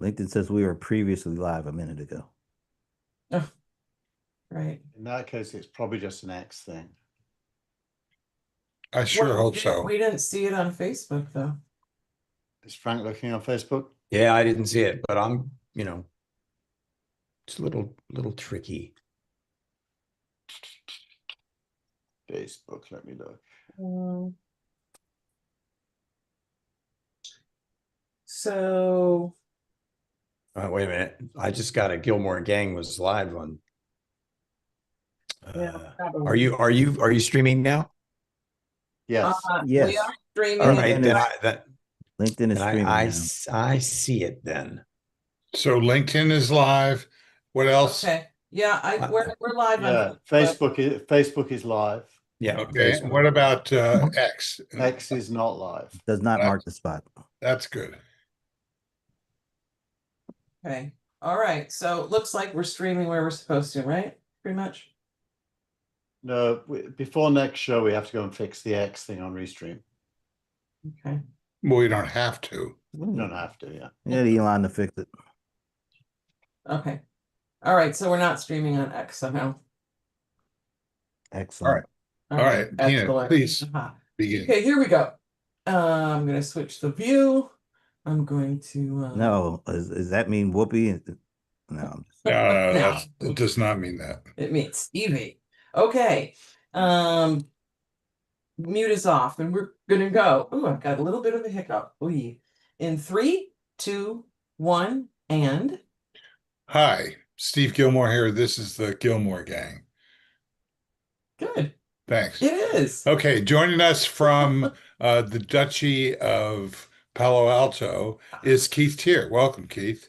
LinkedIn says we were previously live a minute ago. Oh, right. In that case, it's probably just an X thing. I sure hope so. We didn't see it on Facebook though. Is Frank looking on Facebook? Yeah, I didn't see it, but I'm, it's a little tricky. Facebook, let me look. So Wait a minute. I just got a Gillmor Gang was live on. yeah, Are you streaming now? Yes. Yes. we are streaming. All right, LinkedIn then LinkedIn is streaming now. I see it then. So LinkedIn is live. What else? Okay. Yeah, we're live Yeah, on Facebook is live. Yeah. Okay. Facebook. What about X? X is not live. Does not mark the spot. That's good. Okay. All right. So it looks like we're streaming where we're supposed to, right? Pretty much. No, before next show, we have to go and fix the X thing on Restream. Okay. Well, you don't have to. You don't have to, yeah. Yeah, Elon to fix it. Okay. All right. So we're not streaming on X somehow. Excellent. All right, Tina, Excellent. please Uh-huh. begin. Okay, here we go. I'm gonna switch the view. I'm going to No, does that mean Whoopi? No. No, it does not mean that. It means Stevie. Okay. Mute is off and we're gonna go. Oh, I've got a little bit of a hiccup. Ooh. In 3, 2, 1, and Hi, Steve Gillmor here. This is the Gillmor Gang. good. Thanks. It is. Okay, joining us from the Duchy of Palo Alto is Keith Tier. Welcome, Keith.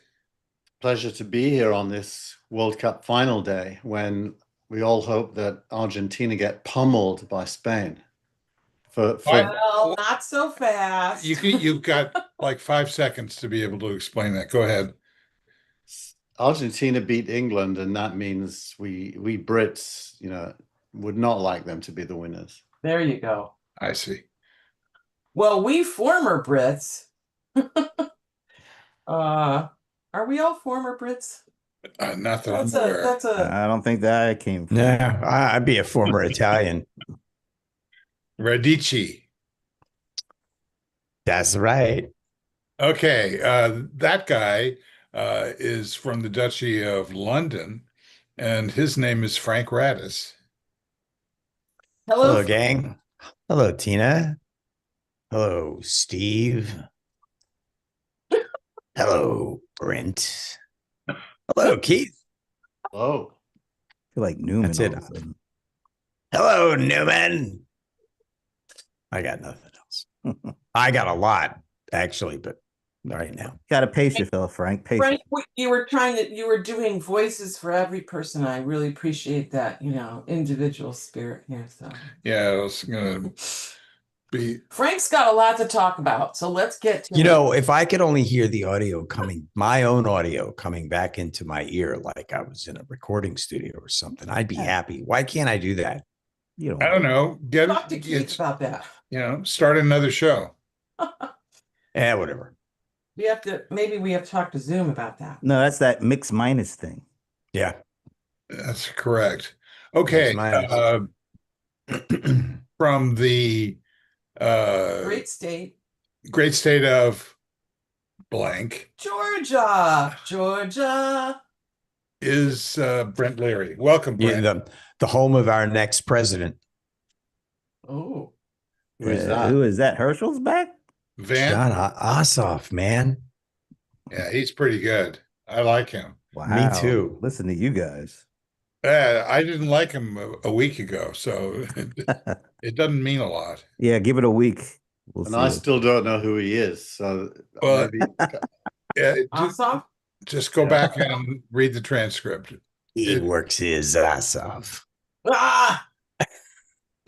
Pleasure to be here on this World Cup final day when we all hope that Argentina get pummeled by Spain. Well, not so fast. You've got like 5 seconds to be able to explain that. Go ahead. Argentina beat England, and that means we Brits, would not like them to be the winners. There you go. I see. Well, we former Brits. Are we all former Brits? Not that I'm aware. I don't think that I came from. No, I'd be a former Italian. Radici. That's right. Okay, that guy is from the Duchy of London, and his name is Frank Radis. Hello, gang. Hello, Tina. Hello, Steve. Hello, Brent. Hello, Keith. Hello. I feel like Newman. That's it. all of a sudden. Hello, Newman. I got nothing else. I got a lot, actually, but right now. Gotta pace yourself, Frank. Pace Frank, you were doing voices for every person. I really appreciate that, individual spirit here. So Yeah, I was gonna be. Frank's got a lot to talk about, so let's get to it. If I could only hear the audio my own audio coming back into my ear like I was in a recording studio or something, I'd be happy. Why can't I do that? I don't know. Talk to Keith about that. Start another show. Yeah, whatever. Maybe we have to talk to Zoom about that. No, that's that mix minus thing. Yeah. That's correct. Okay. Mix From the Great state of blank Georgia is Brent Leary. Welcome, Brent. Yeah, the home of our next president. Oh, Who is that? Who is that? Herschel's back? Van. John Ossoff, man. Yeah, he's pretty good. I like him. Wow. Me too. Listen to you guys. I didn't like him a week ago, so it doesn't mean a lot. Yeah, give it a week. We'll And see I it. still don't know who he is. So Well, maybe Yeah, Ossoff? just go back and read the transcript. He works his ass off. Ah!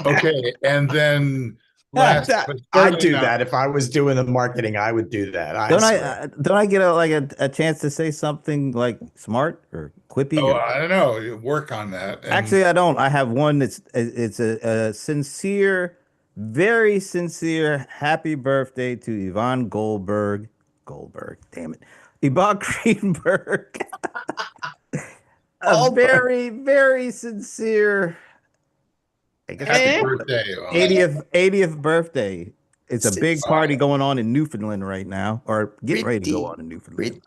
Okay, and then last, but I'd certainly do not- that if I was doing the marketing. I would do that. Don't I get a chance to say something like smart or quippy? Oh, I don't know. Work on that. And Actually, I don't. I have one that's it's a sincere, very sincere happy birthday to Yvonne Goldberg, Goldberg. Damn it. Yvonne Greenberg. A Goldberg. very, very sincere, I guess Happy it's birthday. 80th birthday. It's a big party Wow. going on in Newfoundland right now, or getting ready to go on in Newfoundland.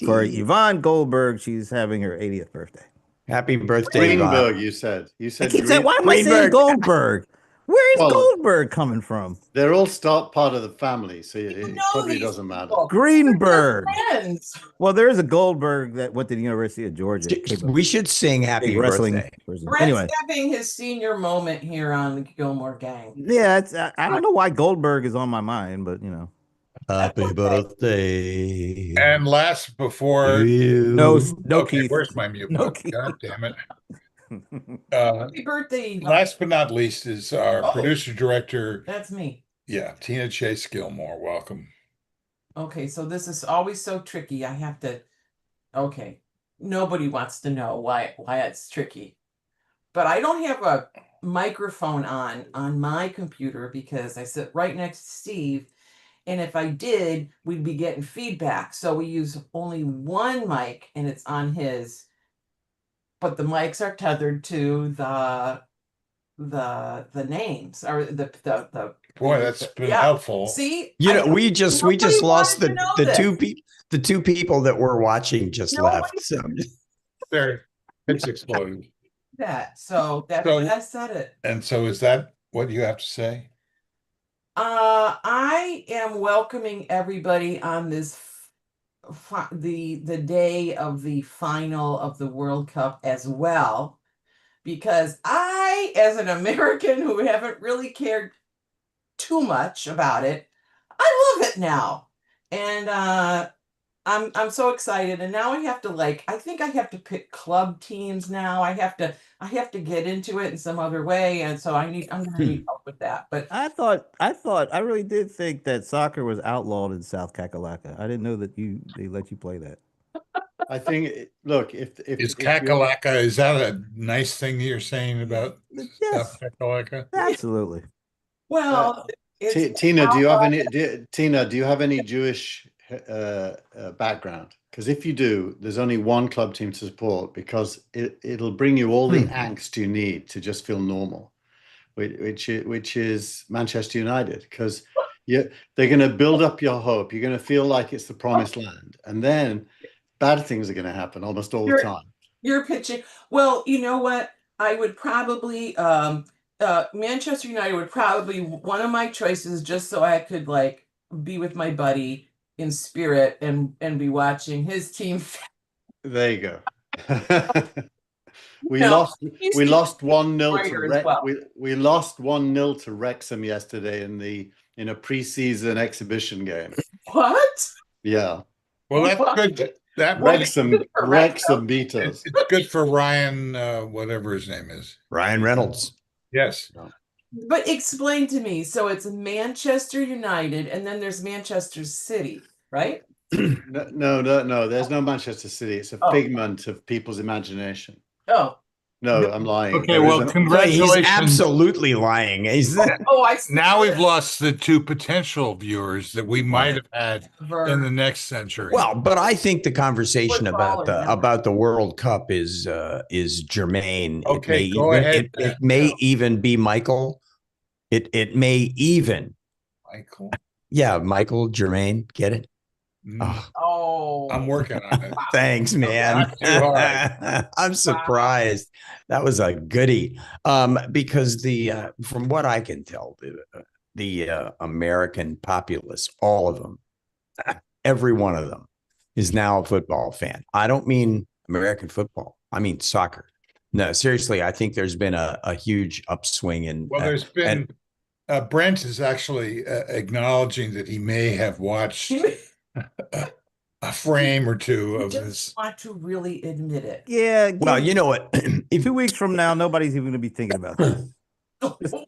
For Yvonne Goldberg, she's having her 80th birthday. Happy birthday, Greenberg, Yvonne. you said. You I said keep saying, why am I saying Greenberg. Goldberg? Where is Well, Goldberg coming from? They're all start part of the family, so You it know probably these doesn't matter. people. Greenberg. They're friends. Well, there is a Goldberg that went to the University of Georgia. We should sing happy Big wrestling birthday. person. Brett's Anyway, having his senior moment here on the Gilmore Gang. yeah, it's, I don't know why Goldberg is on my mind, but you know, Happy okay. birthday. And last before, no okay, Keith. where's my mute No button? Keith. God damn it. Happy birthday, Yvonne. Last but not least is our Oh. producer director. That's me. Yeah, Tina Chase Gilmore. Welcome. Okay, so this is always so tricky. I have to. Okay, nobody wants to know why it's tricky, but I don't have a microphone on my computer because I sit right next to Steve, and if I did, we'd be getting feedback. So we use only one mic, and it's on his. But the mics are tethered to the names or the Boy, that's been yeah. helpful. See, You know, I- we just nobody lost wanted to know the this. the two people that were watching just Nobody- left. So There, it's exploded. that. So that's So- I said it. And so is that what you have to say? I am welcoming everybody on this the day of the final of the World Cup as well, because I, as an American who haven't really cared too much about it, I love it now, and I'm so excited. And now I have to I think I have to pick club teams now. I have to get into it in some other way, and so I'm gonna need help with that. But I really did think that soccer was outlawed in South Kakalaka. I didn't know that they let you play that. I think, look, if Is if you're- Kakalaka, is that a nice thing you're saying about Yes, South Kakalaka? absolutely. well, it's Tina, do you have outlawed. Tina, do you have any Jewish background? Because if you do, there's only one club team to support because it'll bring you all the angst you need to just feel normal, which is Manchester United. Because they're going to build up your hope. You're going to feel like it's the promised land, and then bad things are going to happen almost all the time. You're pitching. Well, you know what? I would probably Manchester United would probably be one of my choices, just so I could be with my buddy in spirit and be watching his team. There you go. We No, lost. he's We the lost 1-0 to writer as well. we lost 1-0 to Wrexham yesterday in a preseason exhibition game. What? Yeah, Well, that's Well, good. That well, Wrexham good for Wrexham. beat us. it's good for Ryan, whatever his name is. Ryan Reynolds. Yes. But explain to me. So it's Manchester United, and then there's Manchester City, right? No. There's no Manchester City. It's a Oh. figment of people's imagination. Oh, No, I'm lying. Okay, There well, isn't- He's congratulations. absolutely lying. He's oh, I see. Now we've lost the two potential viewers that we might have had in the next century. well, but I think the conversation Football about the World Cup is germane. Okay, go ahead. It may even be Michael. It may even. Michael, Michael Germain. Get it? Oh, Oh, I'm working on it. thanks, man. Not too hard. I'm surprised. That was a goodie. Because from what I can tell, the American populace, all of them, every one of them, is now a football fan. I don't mean American football. I mean soccer. No, seriously, I think there's been a huge upswing in. Well, there's been Brent is actually acknowledging that he may have watched a frame or two I of just this. want to really admit it. Yeah. Well, you know what? If 2 weeks from now, nobody's even going to be thinking about that.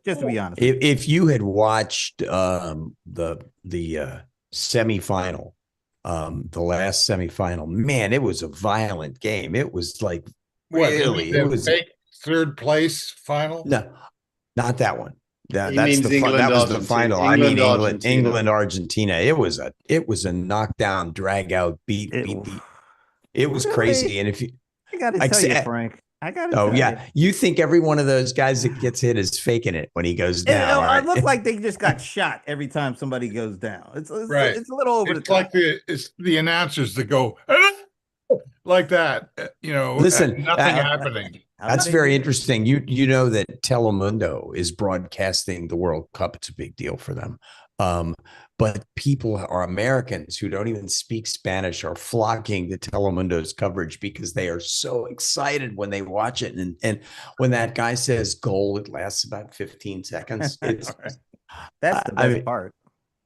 Just to be honest. if you had watched the semifinal, the last semifinal, man, it was a violent game. It was like What, really, the it was fake third place final? no, not that one. That He that's means the fun. England, That was the Argentina. final. I mean, Argentina. England, Argentina. It was a knockdown, drag out, beat. It was crazy. And if you, I got to like, tell you, Frank, I got to oh tell yeah, you think every one of those guys that gets hit is faking it when he goes down, I right? look like they just got shot every time somebody goes down. It's Right. it's a little over the It's top. like it's the announcers that go like that, Listen, nothing happening. That's very interesting. You know that Telemundo is broadcasting the World Cup. It's a big deal for them. But people are Americans who don't even speak Spanish are flocking to Telemundo's coverage because they are so excited when they watch it. And when that guy says goal, it lasts about 15 seconds. It's that's the best part.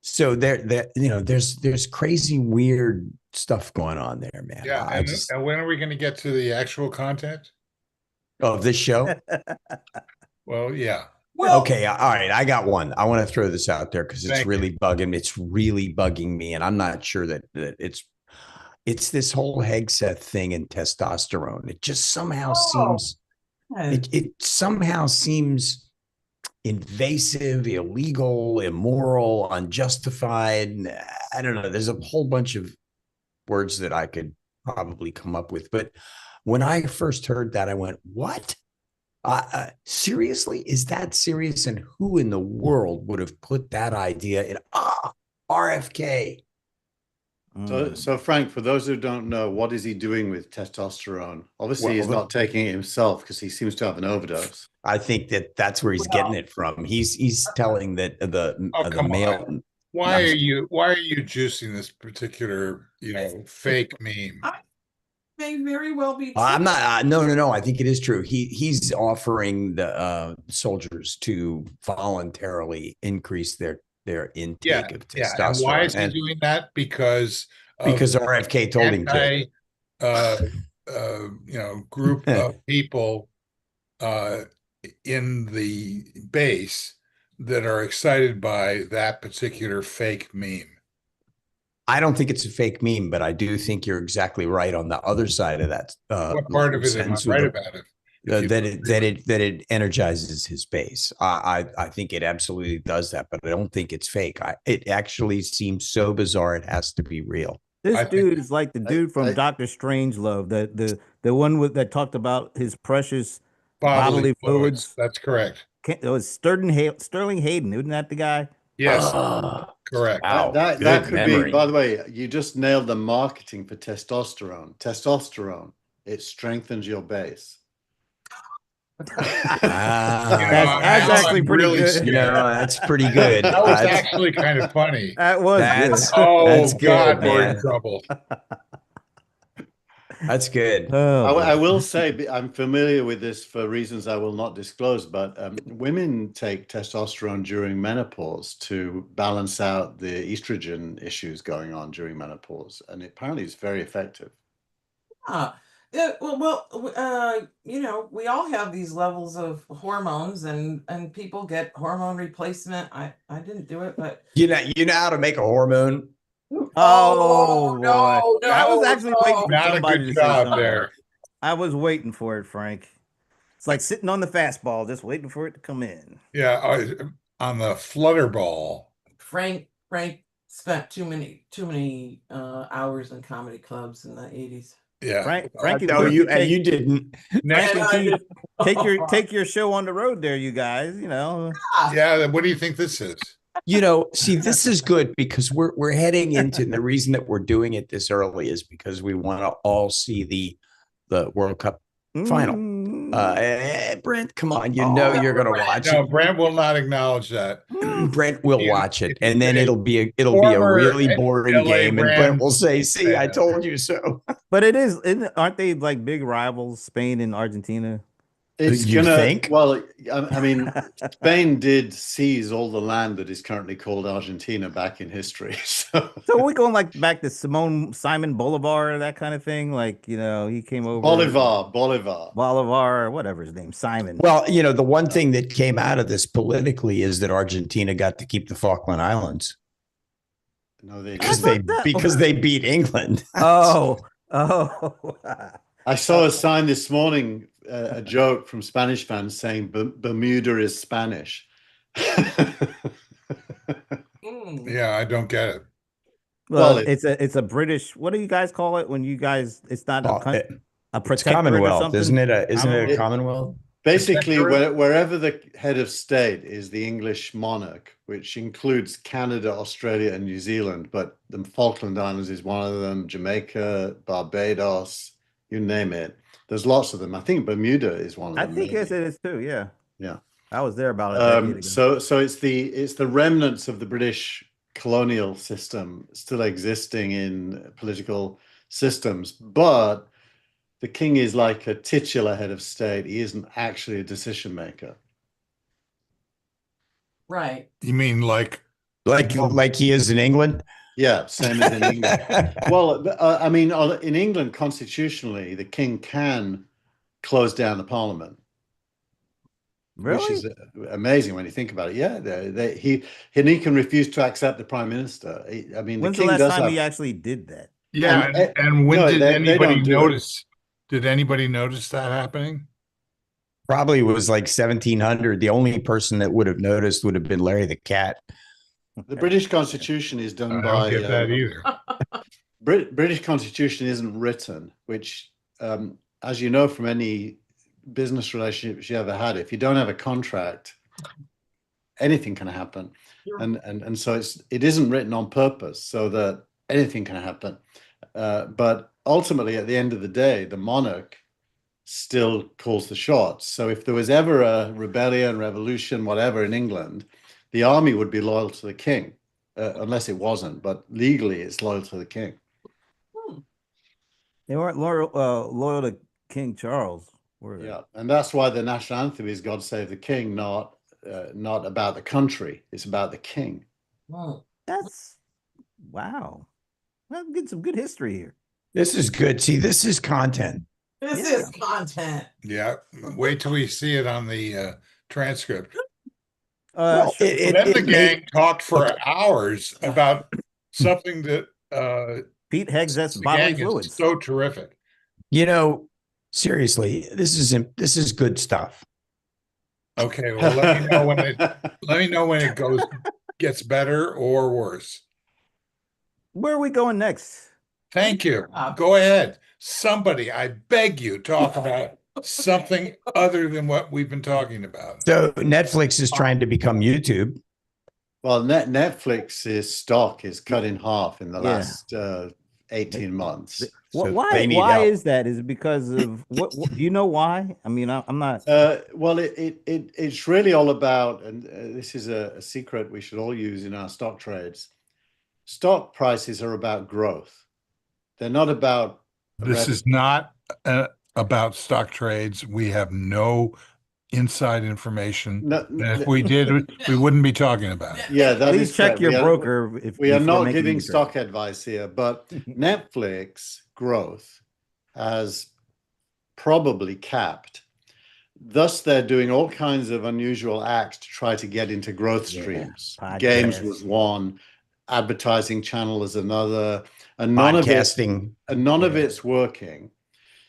So there's crazy, weird stuff going on there, man. Yeah, and when are we going to get to the actual content of this show? Well, yeah. Well, okay, all right. I got one. I want to throw this out there because it's really bugging me. It's really bugging me, and I'm not sure that it's this whole Hegseth thing and testosterone. It just somehow seems it somehow seems invasive, illegal, immoral, unjustified. I don't know. There's a whole bunch of words that I could probably come up with, but when I first heard that, I went, "What? Seriously? Is that serious? And who in the world would have put that idea in? RFK." So Frank, for those who don't know, what is he doing with testosterone? Obviously, he's not taking it himself because he seems to have an overdose. I think that's where he's getting it from. He's telling that the male. Why are you juicing this particular fake meme? May very well be true. I'm not. No. I think it is true. He's offering the soldiers to voluntarily increase their intake of testosterone. Yeah. And why is he doing that? Because RFK told him to. Group of people in the base that are excited by that particular fake meme. I don't think it's a fake meme, but I do think you're exactly right on the other side of that. What part of it am I right about it? That it energizes his base. I think it absolutely does that, but I don't think it's fake. It actually seems so bizarre. It has to be real. This dude is like the dude from Dr. Strangelove, the one that talked about his precious bodily fluids. That's correct. It was Sterling Hayden, isn't that the guy? Yes, correct. Wow. That could be. By the way, you just nailed the marketing for testosterone. Testosterone, it strengthens your base. That's actually pretty good. That's pretty good. That was actually kind of funny. That was that's good. That's good, God, we're in trouble. That's good. I will say I'm familiar with this for reasons I will not disclose, but women take testosterone during menopause to balance out the estrogen issues going on during menopause, and apparently it's very effective. We all have these levels of hormones, and people get hormone replacement. I didn't do it, but you know how to make a hormone. Oh boy! No, I was actually waiting for not somebody a good to say job something. there. I was waiting for it, Frank. It's like sitting on the fastball, just waiting for it to come in. Yeah, on the flutter ball. Frank spent too many hours in comedy clubs in the 80s. Yeah, Frank, you didn't. Take your show on the road there, you guys. Yeah, what do you think this is? See, this is good because we're heading into, and the reason that we're doing it this early is because we want to all see the World Cup final. Brent, come on, you're going to watch it. No, Brent will not acknowowledge that. Brent will watch it, and then it'll be a really boring game, and Brent will say, "See, I told you so." But aren't they like big rivals, Spain and Argentina? It's you think? Well, I mean, Spain did seize all the land that is currently called Argentina back in history. So are we going back to Simon Bolivar, that kind of thing? Like, he came over. Bolivar, whatever his name, Simon. Well, the one thing that came out of this politically is that Argentina got to keep the Falkland Islands. No, they because they beat England. Oh. I saw a sign this morning, a joke from Spanish fans saying Bermuda is Spanish. Mm. Yeah, I don't get it. Well, Well, it's a British. What do you guys call it when you guys? It's not Well, a it's protectorate or Commonwealth, something. isn't it? Isn't it a It- Commonwealth? basically, Protectorate? wherever the head of state is the English monarch, which includes Canada, Australia, and New Zealand, but the Falkland Islands is one of them, Jamaica, Barbados, you name it. There's lots of them. I think Bermuda is one of I them, think yes, maybe. it is too. Yeah, Yeah. I was there about a decade ago. So it's the remnants of the British colonial system still existing in political systems, but the king is like a titular head of state. He isn't actually a decision maker. Right. You mean like Like he is in England? Yeah, same as in England. Well, I mean, in England, constitutionally, the king can close down the parliament, which Really? is amazing when you think about it. Yeah, he can refuse to accept the prime minister. I mean, the When's the king last does time have. he actually did that? yeah, And and when no, did they anybody don't do it. notice? Did anybody notice that happening? Probably was like 1700. The only person that would have noticed would have been Larry the Cat. The British Constitution is done I don't by get that either. British Constitution isn't written, which, as you know from any business relationships you ever had, if you don't have a contract, anything can happen, and so it isn't written on purpose so that anything can happen. But ultimately, at the end of the day, the monarch still calls the shots. So if there was ever a rebellion, revolution, whatever in England, the army would be loyal to the king, unless it wasn't. But legally, it's loyal to the king. They weren't loyal to King Charles, were they? Yeah, and that's why the national anthem is "God Save the King," not about the country. It's about the king. Mm. That's wow. I'm getting some good history here. This is good. See, this is content. This Yeah. is content. Yeah, wait till we see it on the transcript. Well, Sure. Then the may- gang talked for hours about something that Pete Heggs, the bodily gang is fluids. so terrific. Seriously, this is good stuff. Okay, well, let me know when it gets better or worse. Where are we going next? Thank you. Go ahead. Somebody, I beg you, talk about something other than what we've been talking about. So Netflix is trying to become YouTube. Well, Netflix's stock is cut in half in the Yeah. last 18 months. So Why? they need Why help. is that? Is it because of what? Do you know why? I mean, I'm not. Well, it's really all about, and this is a secret we should all use in our stock trades. Stock prices are about growth. They're not about This is revenue. not about stock trades. We have no inside information. No, And if we did, we wouldn't be talking about it. Yeah, that Please is check correct. your broker if We are before not making giving any trade. stock advice here, but Netflix growth has probably capped. Thus, they're doing all kinds of unusual acts to try to get into growth Yeah, streams. podcasts. Games was one, advertising channel is another, and none of Podcasting. it's working.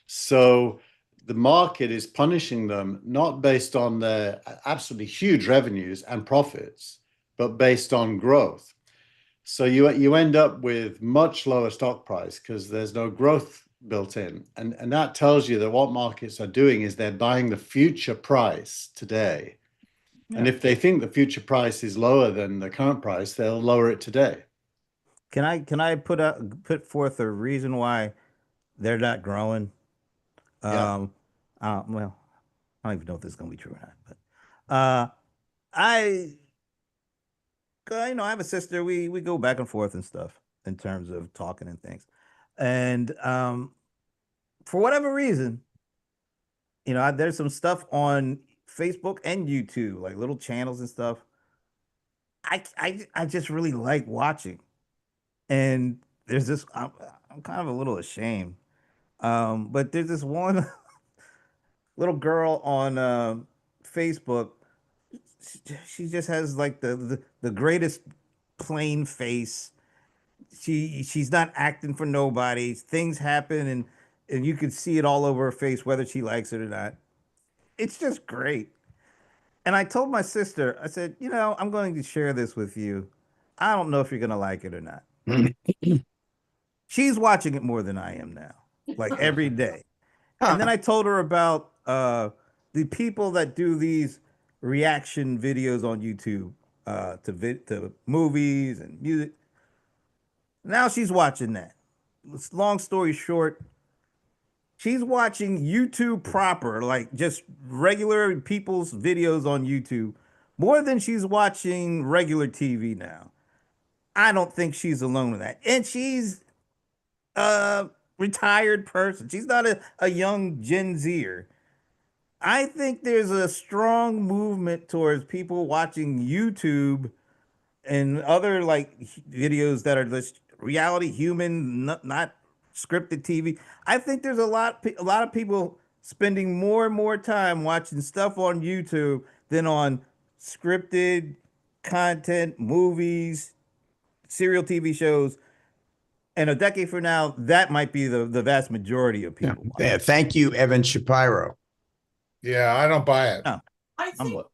So the market is punishing them not based on their absolutely huge revenues and profits, but based on growth. So you end up with much lower stock price because there's no growth built in. And that tells you that what markets are doing is they're buying the future price today. Yeah. And if they think the future price is lower than the current price, they'll lower it today. Can I put forth a reason why they're not growing? Yeah. Well, I don't even know if this is gonna be true or not, but I I have a sister. We go back and forth and stuff in terms of talking and things, and for whatever reason, there's some stuff on Facebook and YouTube, like little channels and stuff. I just really like watching, and there's this. I'm kind of a little ashamed, but there's this one little girl on Facebook. She just has like the greatest plain face. She's not acting for nobody. Things happen and you can see it all over her face whether she likes it or not. It's just great. And I told my sister, I said, you know, I'm going to share this with you. I don't know if you're gonna like it or not. She's watching it more than I am now, like every day. And then I told her about the people that do these reaction videos on YouTube to movies and music. Now she's watching that. Long story short, she's watching YouTube proper, like just regular people's videos on YouTube, more than she's watching regular TV now. I don't think she's alone in that. And she's a retired person. She's not a young Gen Zer. I think there's a strong movement towards people watching YouTube and other like videos that are just reality human, not scripted TV. I think there's a lot of people spending more and more time watching stuff on YouTube than on scripted content, movies, serial TV shows. And a decade from now, that might be the vast majority of Yeah. people Yeah, watching. thank you, Evan Shapiro. Yeah, I don't buy it. No, I I'm think, look.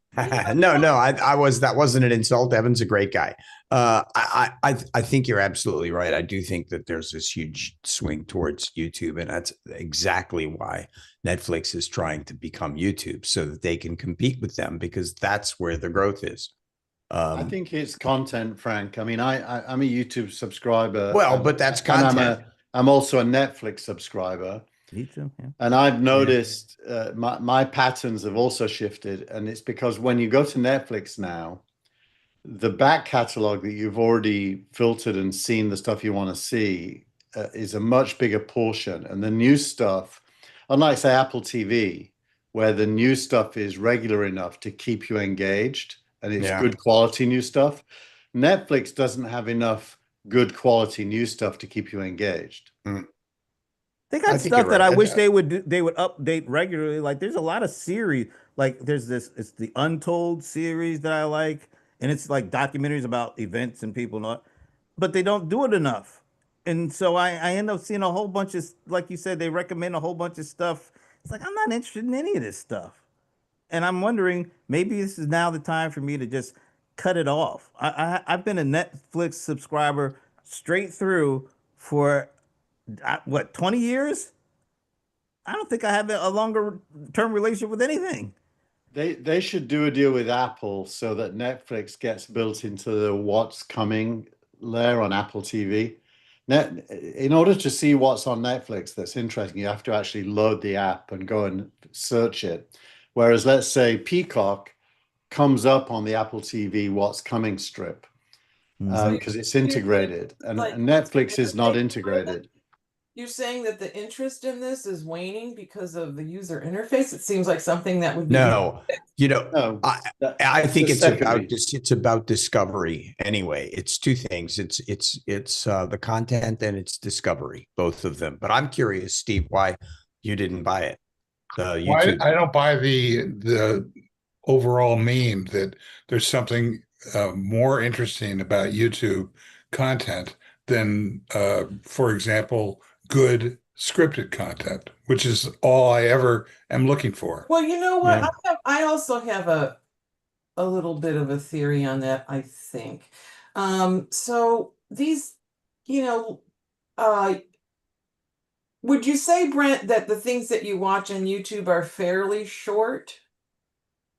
No, no, I was that wasn't an insult. Evan's a great guy. I think you're absolutely right. I do think that there's this huge swing towards YouTube, and that's exactly why Netflix is trying to become YouTube so that they can compete with them because that's where the growth is. I think it's content, Frank. I mean, I'm a YouTube subscriber, Well, but that's and content. I'm also a Netflix subscriber. Me too. Yeah. And I've noticed my patterns have also shifted, and it's because when you go to Netflix now, the back catalog that you've already filtered and seen the stuff you want to see is a much bigger portion, and the new stuff, unlike say Apple TV, where the new stuff is regular enough to keep you engaged and it's Yeah. good quality new stuff, Netflix doesn't have enough good quality new stuff to keep you engaged. Mm. They I got think you're stuff that right. I wish they would update regularly. Like there's a lot of series. Like there's this it's the Untold series that I like, and it's like documentaries about events and people not, but they don't do it enough. And so I end up seeing a whole bunch of like you said, they recommend a whole bunch of stuff. It's like I'm not interested in any of this stuff. And I'm wondering maybe this is now the time for me to just cut it off. I've been a Netflix subscriber straight through for what 20 years. I don't think I have a longer term relationship with anything. They should do a deal with Apple so that Netflix gets built into the what's coming layer on Apple TV. In order to see what's on Netflix that's interesting, you have to actually load the app and go and search it. Whereas, let's say Peacock comes up on the Apple TV what's coming strip Mhm. because it's you're saying, integrated, and like, Netflix is not interface with it? integrated. You're saying that the interest in this is waning because of the user interface? It seems like something that would be No, you know, No, I it's think the it's about secondary. it's about discovery anyway. It's two things. It's the content and it's discovery, both of them. But I'm curious, Steve, why you didn't buy it? The Why YouTube. I don't buy the overall meme that there's something more interesting about YouTube content than, for example, good scripted content, which is all I ever am looking for. Well, you know what? Yeah. I also have a little bit of a theory on that, I think. So these, you know, would you say, Brent, that the things that you watch on YouTube are fairly short?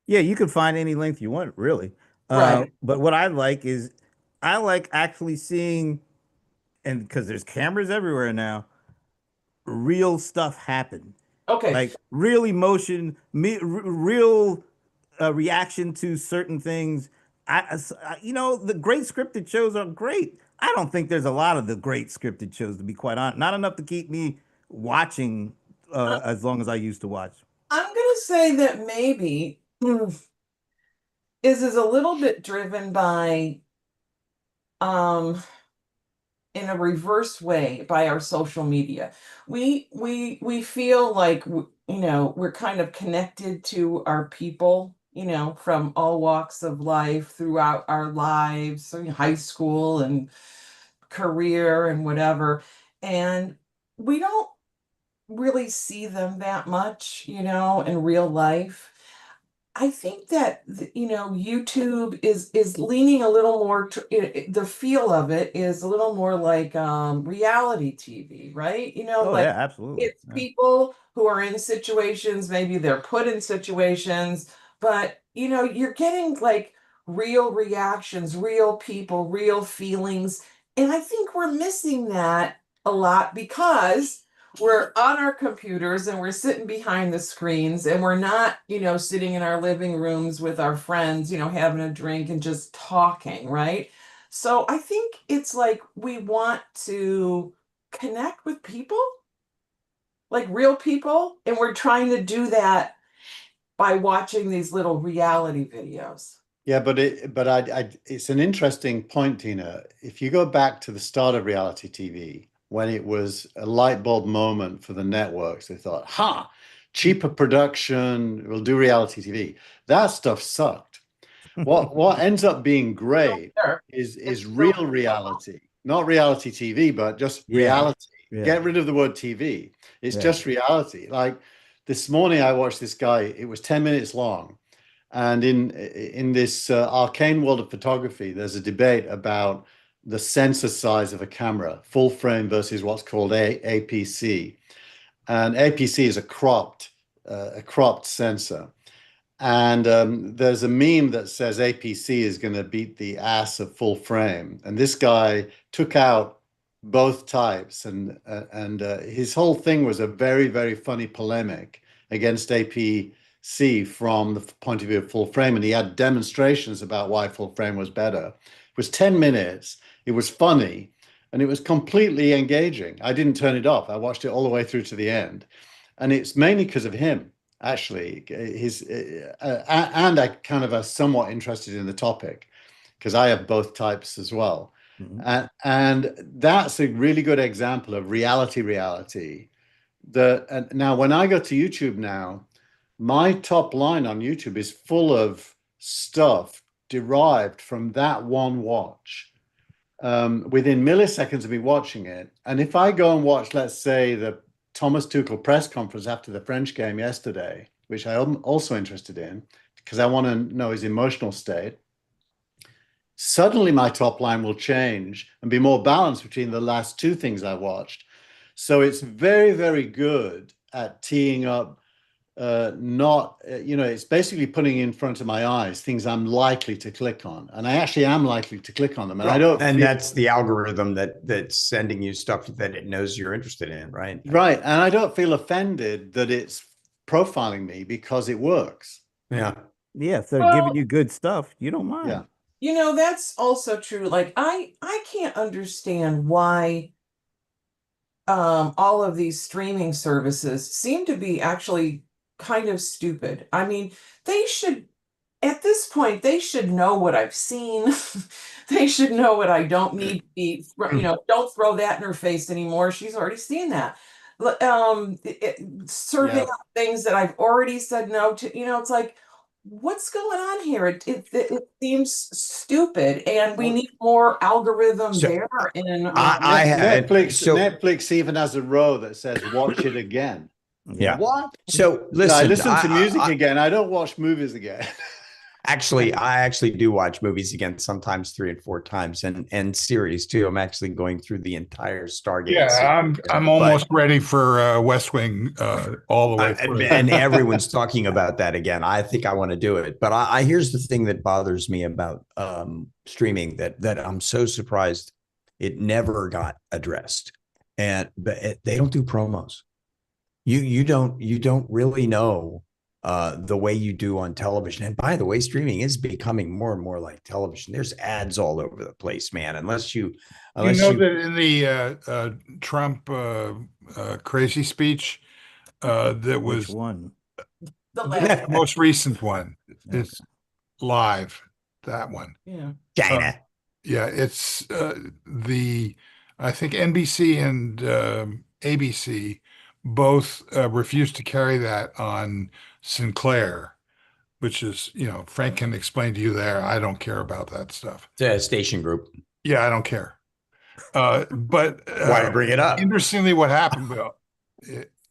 Yeah, you can find any length you want, really. Right. But what I like is I like actually seeing, and because there's cameras everywhere now, real stuff happen. Okay. Like real emotion, real reaction to certain things. You know, the great scripted shows are great. I don't think there's a lot of the great scripted shows, to be quite honest. Not enough to keep me watching as long as I used to watch. I'm gonna say that maybe is a little bit driven by um in a reverse way by our social media. We feel like you know, we're kind of connected to our people, you know, from all walks of life throughout our lives, so high school and career and whatever. And we don't really see them that much, you know, in real life. I think that YouTube is leaning a little more to the feel of it is a little more like reality TV, right? Oh Like yeah, absolutely. it's Yeah. people who are in situations, maybe they're put in situations, but you're getting like real reactions, real people, real feelings. And I think we're missing that a lot because we're on our computers and we're sitting behind the screens and we're not, sitting in our living rooms with our friends, having a drink and just talking, right? So I think it's like we want to connect with people, like real people, and we're trying to do that by watching these little reality videos. Yeah, it's an interesting point, Tina. If you go back to the start of reality TV, when it was a light bulb moment for the networks, they thought, "Ha, cheaper production, we'll do reality TV." That stuff sucked. What ends up being great There, it's is still real reality, not reality TV, but just Yeah. reality. Yeah. Get rid of the word TV. It's Yeah. just reality. Like this morning, I watched this guy. It was 10 minutes long. And in this arcane world of photography, there's a debate about the sensor size of a camera, full frame versus what's called APC. And APC is a cropped sensor. And there's a meme that says APC is going to beat the ass of full frame. And this guy took out both types, and his whole thing was a very, very funny polemic against APC from the point of view of full frame. And he had demonstrations about why full frame was better. It was 10 minutes. It was funny, and it was completely engaging. I didn't turn it off. I watched it all the way through to the end. And it's mainly because of him, actually. And I kind of are somewhat interested in the topic because I have both types as well. Mhm. And that's a really good example of reality. And now, when I go to YouTube now, my top line on YouTube is full of stuff derived from that one watch. Within milliseconds of me watching it. And if I go and watch, let's say, the Thomas Tuchel press conference after the French game yesterday, which I'm also interested in because I want to know his emotional state, suddenly my top line will change and be more balanced between the last two things I watched. So it's very, very good at teeing up not, it's basically putting in front of my eyes things I'm likely to click on. And I actually am likely to click on them. And I don't And feel, that's the algorithm that's sending you stuff that it knows you're interested in, right? right. And I don't feel offended that it's profiling me because it works. Yeah. Yeah. If they're giving Well, you good stuff, you don't Yeah. mind. that's also true. Like I can't understand why all of these streaming services seem to be actually kind of stupid. I mean, they should, at this point, they should know what I've seen. They should know what I don't need to be, don't throw that in her face anymore. She's already seen that. Serving Yeah. up things that I've already said no to, it's like, what's going on here? It seems stupid, and we Well, need more algorithm So there. And I had so Netflix even has a row that says watch it again. Yeah. yeah. What? So I listen, listen to music again. I don't watch movies again. I actually do watch movies again, sometimes 3 and 4 times, and series too. I'm actually going through the entire Stargate Yeah, series, I'm but almost ready for West Wing all the way through. and everyone's talking about that again. I think I want to do it, but I here's the thing that bothers me about streaming that I'm so surprised it never got addressed, but they don't do promos. You don't really know the way you do on television. And by the way, streaming is becoming more and more like television. There's ads all over the place, man. You know You that in the Trump crazy speech that Which was one? the last, the most recent one Okay. is live, that one. yeah. China. Yeah, it's I think NBC and ABC both refused to carry that on Sinclair, which is, Frank can explain to you there. I don't care about that stuff. Station group. Yeah, I don't care. But Why bring it up? interestingly, what happened,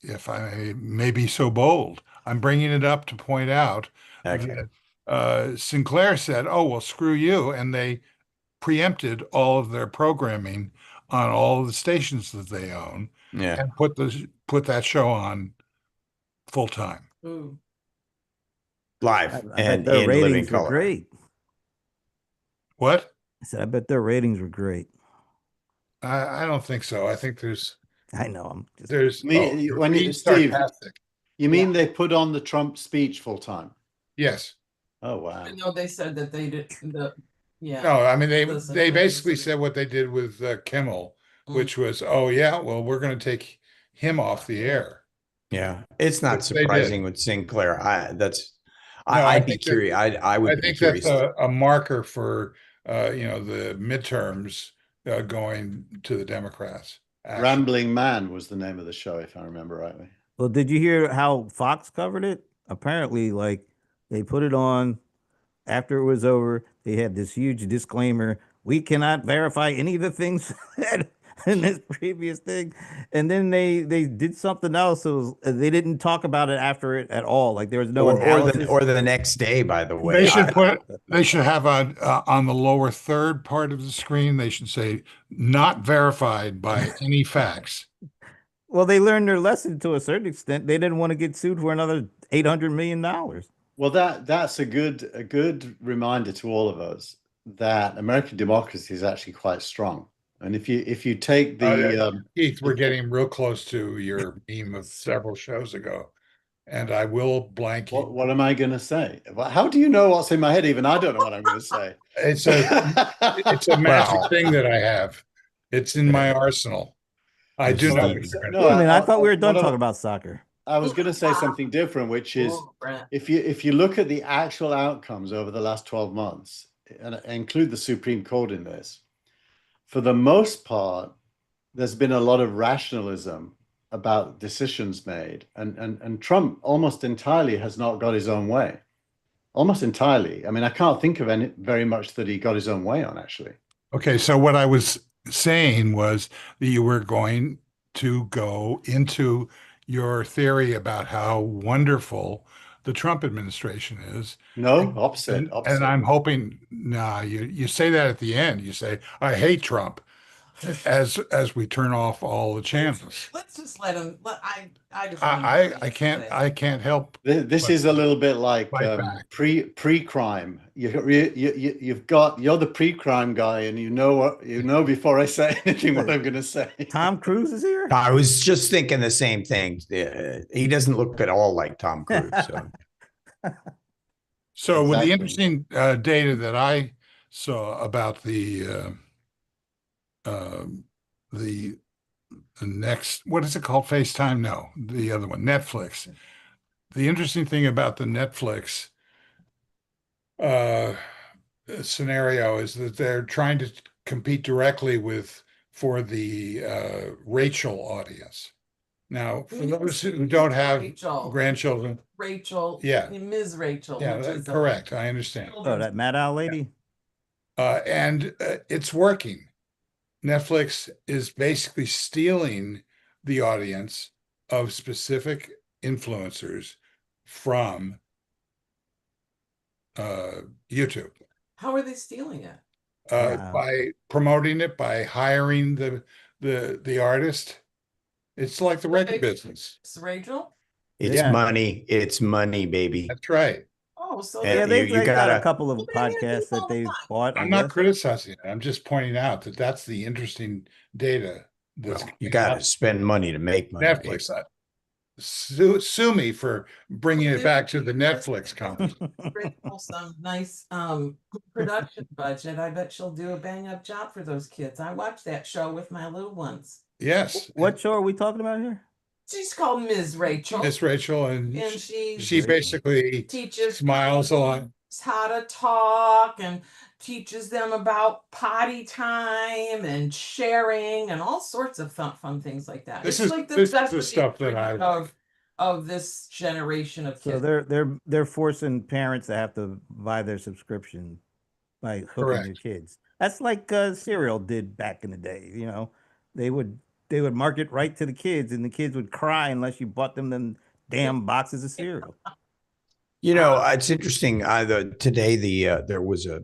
if I may be so bold, I'm bringing it up to point out Okay. Sinclair said, "Oh, well, screw you," and they preempted all of their programming on all of the stations that they own Yeah. and put that show on full time. Ooh. Live I bet and their in living ratings were color. great. What? I said, I bet their ratings were great. I don't think so. I think I know. I'm just. there's Me, when being Steve, sarcastic. you mean they put on the Trump speech full time? Yes. Oh wow. Even though they said that they did yeah. No, I mean Listen, they they basically listen. said what they did with Kimmel, Mm. which was, oh yeah, well, we're going to take him off the air, Yeah. It's not which they did. surprising with Sinclair. No, I I'd be think that curious. I I would be think that's curious. a marker for the midterms going to the Democrats. Actually, Rambling Man was the name of the show, if I remember rightly. Well, did you hear how Fox covered it? Apparently, like they put it on after it was over. They had this huge disclaimer: we cannot verify any of the things said in this previous thing. And then they did something else. It was, they didn't talk about it after it at all. Like there was no analysis. Or the next day, by the way. they should have on the lower third part of the screen. They should say not verified by any facts. Well, they learned their lesson to a certain extent. They didn't want to get sued for another $800 million. Well, that's a good reminder to all of us that American democracy is actually quite strong. And if you take Keith, we're getting real close to your meme of several shows ago, and I will blank you. what am I going to say? How do you know what's in my head? Even I don't know what I'm going to say. It's a magic Well, thing that I have. It's in my arsenal. I do know what you're going to Wait a minute, I thought we were done what talking about soccer. I was going to say something different, which is Ooh, Brent. if you look at the actual outcomes over the last 12 months, and include the Supreme Court in this, for the most part, there's been a lot of rationalism about decisions made, and Trump almost entirely has not got his own way. Almost entirely. I mean, I can't think of any very much that he got his own way on, actually. Okay, so what I was saying was that you were going to go into your theory about how wonderful the Trump administration is. No, opposite, And opposite. I'm hoping, nah, you say that at the end. You say, I hate Trump as we turn off all the channels. Let's just let him. I just. I can't help. This but is a little bit like fight back. pre-crime. You're the pre-crime guy, and you know before I say anything what I'm going to say. Tom Cruise is here? I was just thinking the same thing. He doesn't look at all like Tom Cruise. So. So with the Exactly. interesting data that I saw about the next, what is it called? FaceTime? No, the other one, Netflix. The interesting thing about the Netflix scenario is that they're trying to compete directly for the Rachel audience. Now, for those who don't have Rachel. grandchildren, Rachel. Yeah. Ms. Rachel. yeah, which is correct. I understand. Oh, that Mad Owl lady? And it's working. Netflix is basically stealing the audience of specific influencers from YouTube How are they stealing it? Wow. by promoting it, by hiring the artist. It's like the record business. It's Rachel. It's Yeah. money. It's money, baby. That's right. Oh, so And Yeah, you they got a gotta- couple of Well, they're gonna podcasts do all that the they've time. bought. I I'm not guess. criticizing it. I'm just pointing out that that's the interesting data that's Well, you coming got out to spend money to make money. Netflix. Sue me for bringing it back to the Netflix conversation. Rachel some nice production budget. I bet she'll do a bang up job for those kids. I watched that show with my little ones. Yes. What show are we talking about here? She's called Ms. Rachel. Miss Rachel, and and she basically teaches smiles a lot. how to talk and teaches them about potty time and sharing and all sorts of fun things like that. This It's is- like this is the Sesame stuff that Street of this generation of So kids. they're forcing parents to have to buy their subscription by hooking Correct. their kids. That's like Serial did back in the day. You know, they would market right to the kids, and the kids would cry unless you bought them damn boxes of cereal. You know, it's interesting. Today, there was a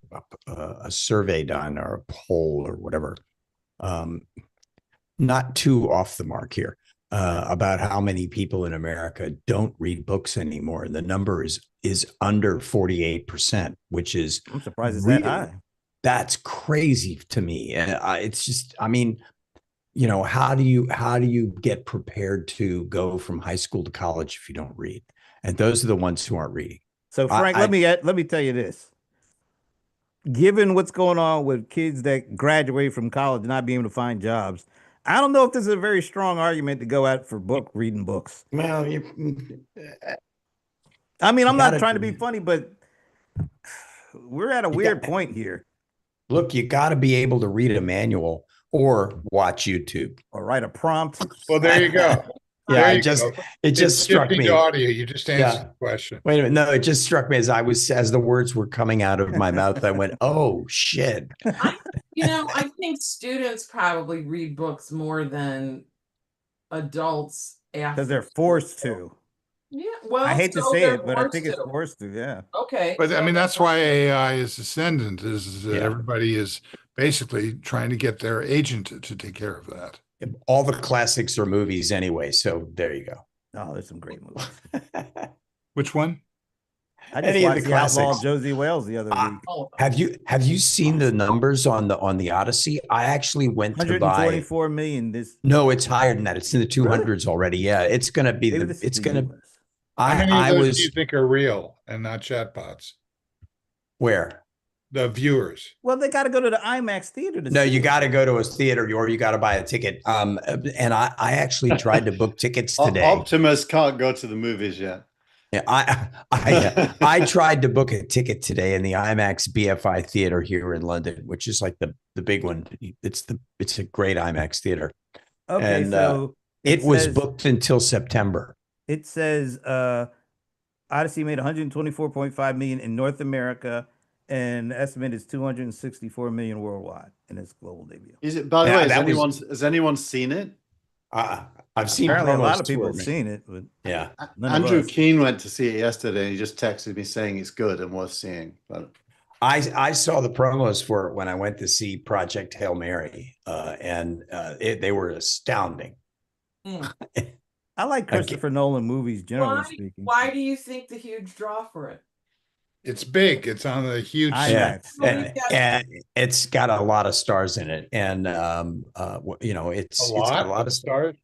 survey done or a poll or whatever, um, not too off the mark here, about how many people in America don't read books anymore, and the number is under 48%, which is I'm surprised it's that really high. that's crazy to me. And it's just, I mean, you know, how do you get prepared to go from high school to college if you don't read? And those are the ones who aren't reading. So Frank, I let me tell you this. Given what's going on with kids that graduate from college not being able to find jobs, I don't know if this is a very strong argument to go out for reading books. well, I mean, you I'm not gotta trying to be funny, but we're at a you got weird point here. look, you got to be able to read a manual or watch YouTube. Or write a prompt. Well, there you go. Yeah, There it you just go. it just It's struck shifting to me. audio. You just answered Yeah. the question. Wait a minute. No, it just struck me as the words were coming out of my mouth. I went, "Oh shit!" I think students probably read books more than adults after Because they're school. forced to. Yeah, well, I hate to so say they're it, but I think it's to. forced to. Yeah. Okay, But I so mean, they're that's why forced to. AI is ascendant, is that Yeah. everybody is basically trying to get their agent to take care of that. All the classics are movies anyway, so there you go. Oh, there's some great movies. Which one? I just Any of the watched The Outlaw classics. Josie Wales the other week. Oh, Have you seen the numbers on the Odyssey? I actually went to buy. 124 million. This No, it's higher than that. It's in the 200s already. Yeah, it's gonna be maybe the. this is It's the gonna. US. How many I of those do you was think are real and not chatbots? where. The viewers. Well, they got to go to the IMAX theater to No, see you it. got to go to a theater or you got to buy a ticket. And I actually tried to book tickets today. Optimus can't go to the movies yet. Yeah, I tried to book a ticket today in the IMAX BFI theater here in London, which is like the big one. It's a great IMAX theater, Okay, and so it was says booked until September. it says Odyssey made 124.5 million in North America, and the estimate is 264 million worldwide in its global debut. Is it? By the Yeah, way, that has anyone seen it? I've seen Apparently, a promos lot of for people it, have man. seen it, but Yeah, none of Andrew us. Keane went to see it yesterday, and he just texted me saying it's good and worth seeing. But I saw the promos for it when I went to see Project Hail Mary, and they were astounding. mm. I like Christopher Nolan movies, generally speaking. Why do you think the huge draw for it? It's big. It's on a huge IMAX. And it's got a lot of stars in it, and it's got a lot of stars.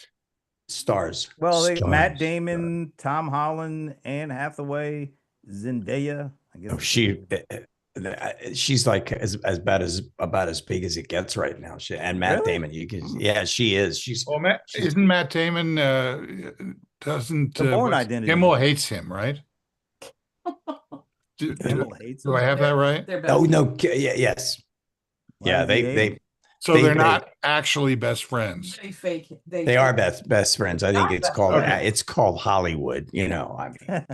stars. Well, Matt Stars. Damon, Tom Holland, Anne Hathaway, Zendaya. I guess Oh, she's like about as big as it gets right now. And Matt Really? Damon, yeah, she is. Well, isn't Matt Damon? Doesn't The Bourne Identity. Gillmor hates him, right? Gillmor hates Do him. I have that right? Oh no, yes, Why yeah. does he hate him? So they're not actually best friends. They fake. They are best friends. I think it's called Okay. it's called Hollywood. You know, I mean,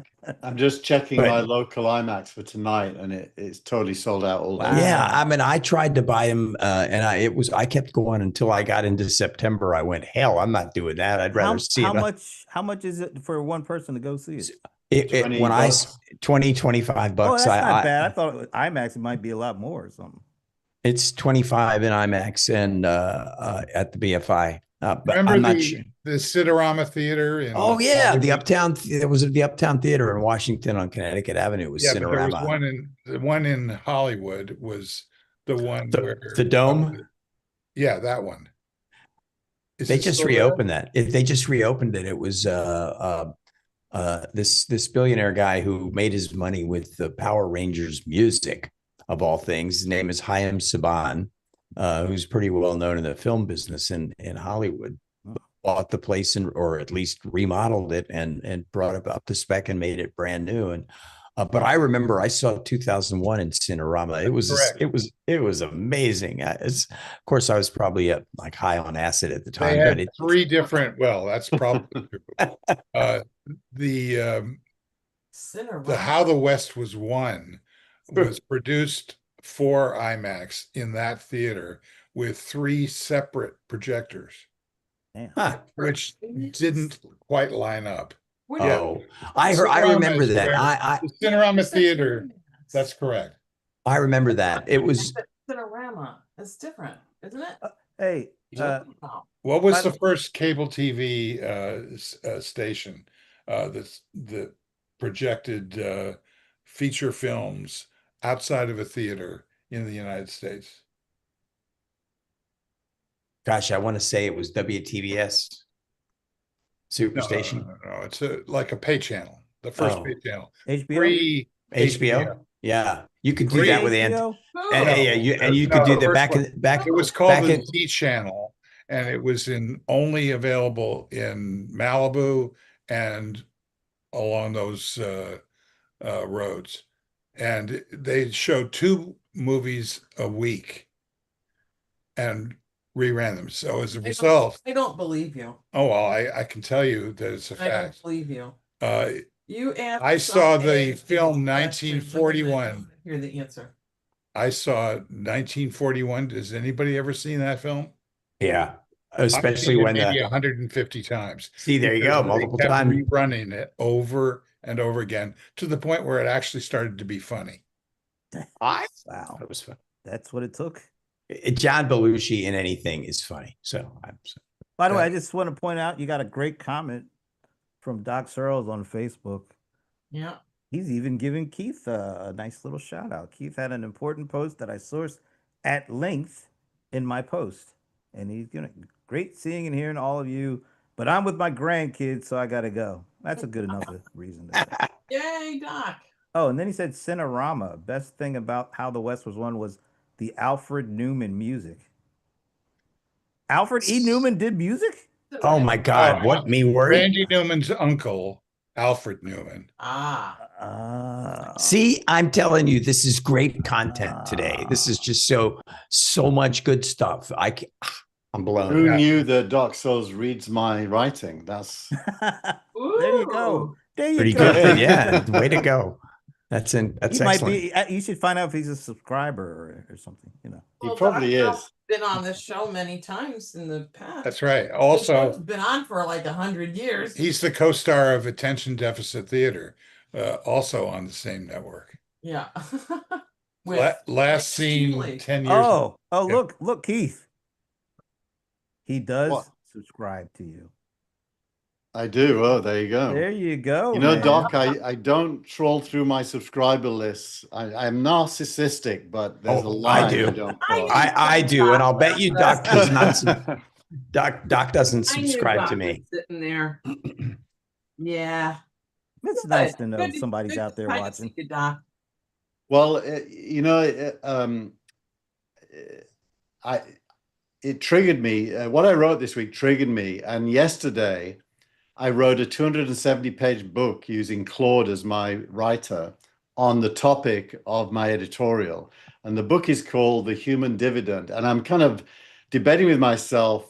I'm just checking But- my local IMAX for tonight, and it's totally sold out all day. Wow. yeah. I mean, I tried to buy him, and I kept going until I got into September. I went, hell, I'm not doing that. I'd rather see how it. how much is it for one person to go see it? When I $20. 20, 25 Oh, bucks. that's not bad. I thought IMAX it might be a lot more or something. It's 25 in IMAX and at the BFI. But Remember I'm not the sure. Cinerama Theater? Oh yeah, Hollywood? the Uptown. There was the Uptown Theater in Washington on Connecticut Avenue. It was Yeah, but there was Cinerama. the one in Hollywood was the one where The Dome. Yeah, that one. Is They it just still there? reopened that. They just reopened it. It was this billionaire guy who made his money with the Power Rangers music of all things. His name is Chaim Saban, who's pretty well known in the film business in Hollywood. Bought the place or at least remodeled it and brought it up to spec and made it brand new. And but I remember I saw 2001 in Cinerama. It was amazing. Of course, I was probably like high on acid at the time. They had but three different. Well, that's probably true. The How the West Was Won was produced for IMAX in that theater with three separate projectors, Damn. Huh. which didn't quite line up. What Oh, I remember that. The Cinerama Theater. That's correct. I remember that. It was Cinerama. It's different, isn't it? Hey, Oh. What was But- the first cable TV station that projected feature films outside of a theater in the United States? gosh, I want to say it was WTBS Superstation. No. It's like a pay channel, the first Oh. pay channel. HBO? Pre HBO. Yeah, you could do that with HBO? yeah, you No, could do the that first back one. in back It was called back the in Z channel, and it was only available in Malibu and along those roads. And they showed 2 movies a week and reran them. So as a result, I don't believe you. oh well, I can tell you that it's a I don't fact. believe you. Uh, You asked. I saw some the AI film question, 1941. Hear the answer. I saw 1941. Has anybody ever seen that film? yeah, I've especially seen it when maybe 150 times. see there you Because go, they multiple kept times. rerunning it over and over again to the point where it actually started to be funny. I Wow. thought it was fun. That's what it took. John Belushi in anything is funny. So By the way, I just want to point out you got a great comment from Doc Searles on Facebook. Yeah. He's even giving Keith a nice little shout out. Keith had an important post that I sourced at length in my post. And he's gonna great seeing and hearing all of you. But I'm with my grandkids, so I gotta go. That's a good enough reason to go. Yay, Doc. Oh, and then he said Cinerama. Best thing about how the West was won was the Alfred Newman music. Alfred E. Newman did music? oh my God, what me worried? Randy Newman's uncle, Alfred Newman. Ah. See, I'm telling you, this is great content today. This is just so much good stuff. I'm blown Who away. knew that Doc Souls reads my writing? That's There you go. Ooh. There you Pretty go. good. Yeah, way to go. That's He might excellent. be. You should find out if he's a subscriber or something. You know. he probably Doc is. been on this show many times in the past. That's right. This Also, show's been on for like 100 years. he's the co-star of Attention Deficit Theater, also on the same network. Yeah. Last seen Julie. 10 years ago. Oh, Yeah. look, Keith. He does What? subscribe to you. I do. Oh, there you go. There you go. You know, man. Doc, I don't troll through my subscriber lists. I'm narcissistic, but there's a Oh, line I do. don't I cross. I do, and I'll bet you Doc does not. Doc doesn't I knew subscribe Doc to was me. sitting there. Yeah. It's Good. nice to know Good somebody's out there kind of watching. see you, Doc. Well, it triggered me. What I wrote this week triggered me, and yesterday I wrote a 270-page book using Claude as my writer on the topic of my editorial. And the book is called The Human Dividend. And I'm kind of debating with myself.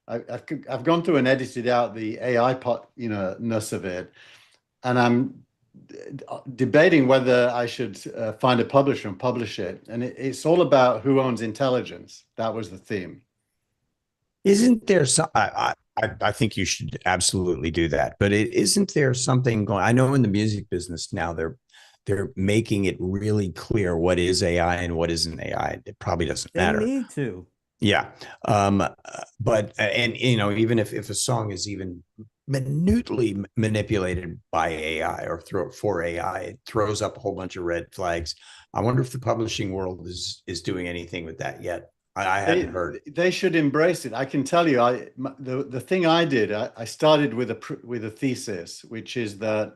I've gone through and edited out the AI ness of it, and I'm debating whether I should find a publisher and publish it. And it's all about who owns intelligence. That was the theme. Isn't there some? I think you should absolutely do that. But isn't there something going? I know in the music business now they're making it really clear what is AI and what isn't AI. It probably doesn't They matter. need to. Yeah. But even if a song is even minutely manipulated by AI or for AI, it throws up a whole bunch of red flags. I wonder if the publishing world is doing anything with that yet. I hadn't heard. They should embrace it. I can tell you, the thing I did, I started with a thesis, which is that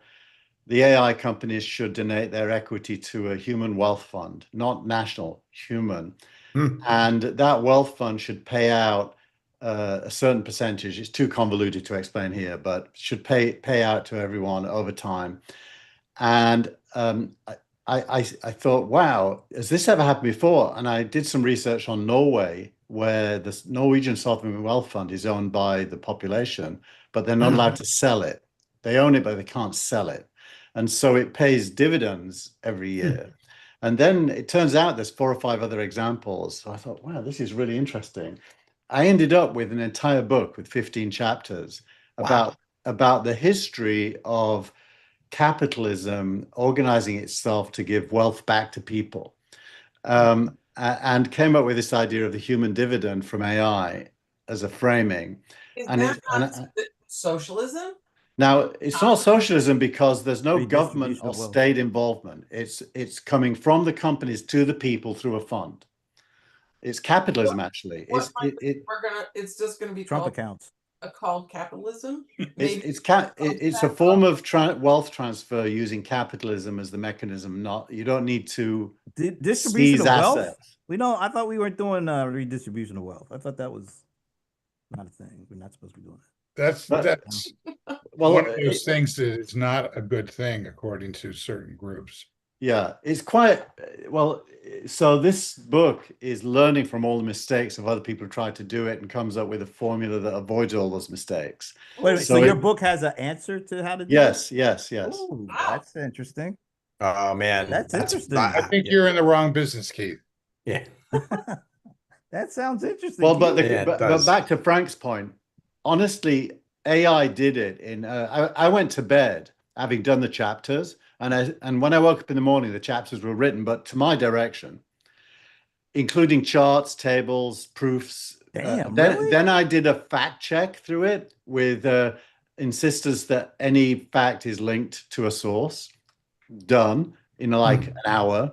the AI companies should donate their equity to a human wealth fund, not national, human. And that wealth fund should pay out a certain percentage. It's too convoluted to explain here, but should pay out to everyone over time. And I thought, wow, has this ever happened before? And I did some research on Norway, where the Norwegian Sovereign Wealth Fund is owned by the population, but they're not allowed to sell it. They own it, but they can't sell it. And so it pays dividends every year. And then it turns out there's 4 or 5 other examples. So I thought, wow, this is really interesting. I ended up with an entire book with 15 chapters about about the history of capitalism organizing itself to give wealth back to people, and came up with this idea of the human dividend from AI as a framing. Is And that it, not and socialism? now it's not socialism because there's no government Redistribution or of wealth. state involvement. It's coming from the companies to the people through a fund. It's capitalism, actually. What it's just gonna be Trump called accounts. called capitalism? It's Maybe it's a form of wealth transfer using capitalism as the mechanism. Not, you don't need to Distribution seize of wealth. assets. I thought we weren't doing redistribution of wealth. I thought that was not a thing. We're not supposed to be doing That's But that's well, one of those things that is not a good thing according to certain groups. yeah, it's quite well. So this book is learning from all the mistakes of other people who tried to do it and comes up with a formula that avoids all those mistakes. it. Wait, so So your it- book has an answer to how to do Yes, it? yes. Ooh, Wow. that's interesting. Oh man, That's interesting. I think yeah. you're in the wrong business, Keith. Yeah. That sounds interesting. Well, but Keith. Yeah, it but does. back to Frank's point. Honestly, AI did it. I went to bed having done the chapters, and when I woke up in the morning, the chapters were written, but to my direction, including charts, tables, proofs. Damn, Then really? then I did a fact check through it with insistence that any fact is linked to a source. Done in like an hour.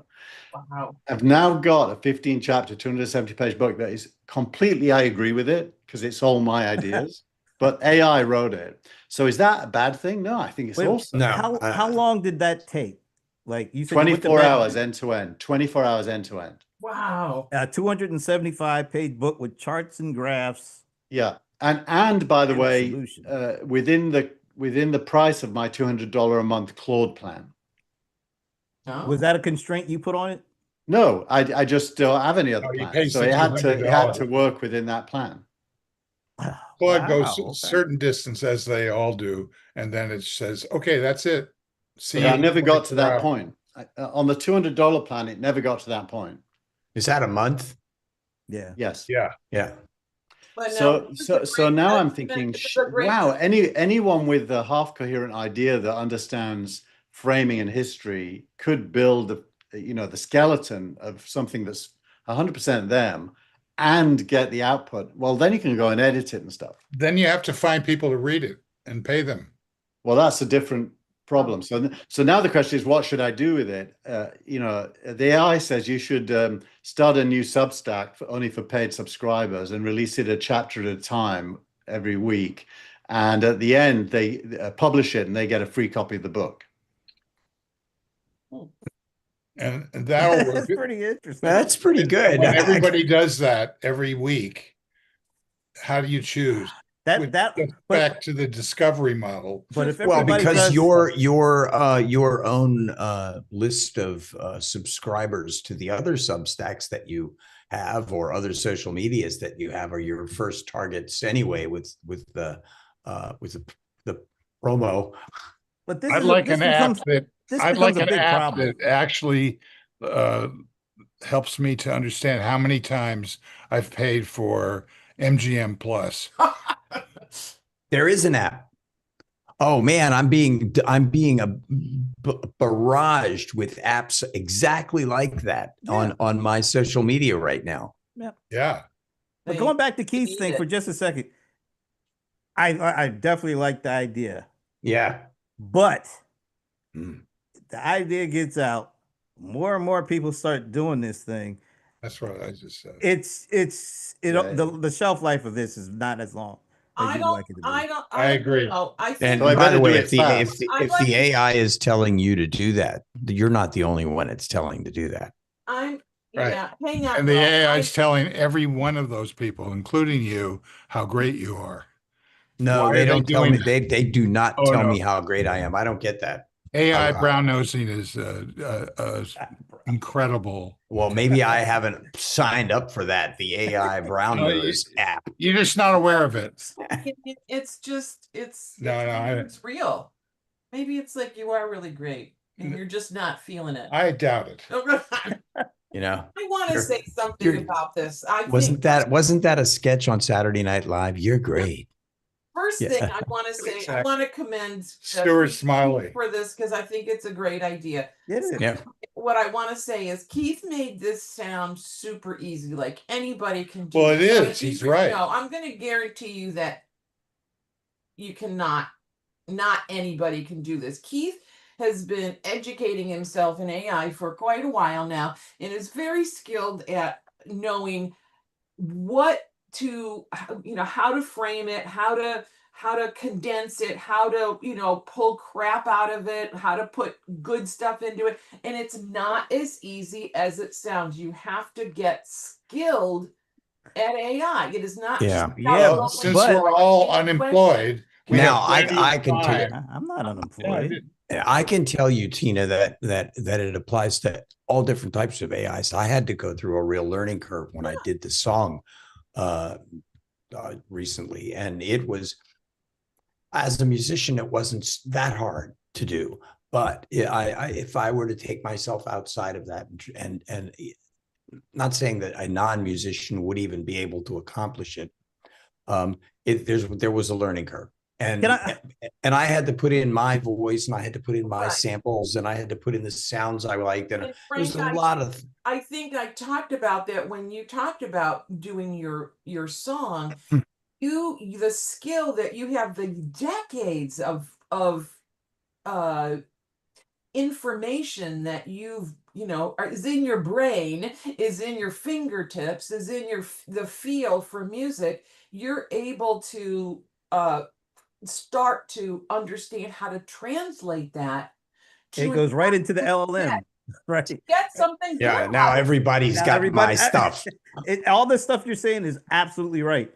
wow. I've now got a 15 chapter, 270-page book that is completely, I agree with it because it's all my ideas, but AI wrote it. So is that a bad thing? No, I think it's Wait, awesome. No, How long did that take? Like you said, you went to 24 bed- hours end to end, 24 hours end to end. Wow. A 275-page book with charts and graphs. Yeah. And by the And a way, solution. within the price of my $200 a month Claude plan. No. Was that a constraint you put on it? No, I just don't have any other Oh, you plan. paid So it had to $200. work within that plan. Claude Wow, goes a okay. certain distance as they all do, and then it says, "Okay, that's it." See, But I you never in got to 24 that hours. point. On the $200 plan, it never got to that point. is that a month? Yeah. Yes. Yeah, Yeah. But So now I'm that's thinking, a great wow, anyone with a half coherent idea that understands framing and history could build the skeleton of something that's 100% them and get the output. Well, then you can go and edit it and stuff. then you have to find people to read it and pay them. Well, that's a different problem. So now the question is, what should I do with it? The AI says you should start a new Substack only for paid subscribers and release it a chapter at a time every week. And at the end, they publish it and they get a free copy of the book. And that'll work. That's pretty interesting. That's pretty good. When everybody does that every week, how do you choose? that Gets back to the discovery model. but if Well, everybody because does, your own list of subscribers to the other Substacks that you have or other social medias that you have are your first targets anyway with the promo. but this I'd is like this an app becomes that this I'd becomes like a an big app problem. that actually helps me to understand how many times I've paid for MGM Plus. There is an app. Oh man, I'm being barraged with apps exactly like that Yeah. on my social media right now. Yeah. But going back to Keith's need thing for it. just a second, I definitely like the idea, Yeah. but Mm. the idea gets out, more and more people start doing this thing. That's what I just said. Yeah. The shelf life of this is not as long as you'd like it to be. I agree. know. I And think So I by better the do way, it fast. if the AI is telling you to do that, you're not the only one it's telling to do that. I'm Right. yeah. Hang on. And the though. AI is telling every one of those people, including you, how great you are. No, Why they are they don't tell doing me. that? They do not Oh, tell no. me how great I am. I don't get that. AI Oh, brown nosing is incredible. Well, maybe I haven't signed up for that. The AI brown No, nose app. You're just not aware of it. It's just No, it's real. Maybe it's like you are really great and you're just not feeling it. I doubt it. You know, I want to You're- say something you're- about this. I wasn't think that a sketch on Saturday Night Live? You're great. First Yeah. thing I want to say, I Exactly. want to commend Stuart Keith Smiley. for this because I think it's a great idea. It is. Yeah. What I want to say is Keith made this sound super easy, like anybody can do Well, it it. So is. He's right. No, I'm going to guarantee you that you cannot, not anybody can do this. Keith has been educating himself in AI for quite a while now and is very skilled at knowing what to, how to frame it, how to condense it, how to, pull crap out of it, how to put good stuff into it. And it's not as easy as it sounds. You have to get skilled at AI. It is not Yeah. just about Yeah, Well, since but we're all any unemployed, we Now, have plenty I of can tell you, time. I'm not Yeah, unemployed. I can tell you, Tina, that it applies to all different types of AIs. I had to go through a real learning curve when I did the song recently, and it was, as a musician, it wasn't that hard to do. But if I were to take myself outside of that, and not saying that a non-musician would even be able to accomplish it, there was a learning curve. And I had to put in my voice, and I had to put in my samples, and I had to put in the sounds I liked. And Frank, there's a lot of. I think I talked about that when you talked about doing your song. The skill that you have, the decades of information that is in your brain, is in your fingertips, is in the feel for music. You're able to start to understand how to translate that It goes right into the LLM, right? get something Yeah, good now out of it. everybody's Now got everybody, my stuff. all the stuff you're saying is absolutely right.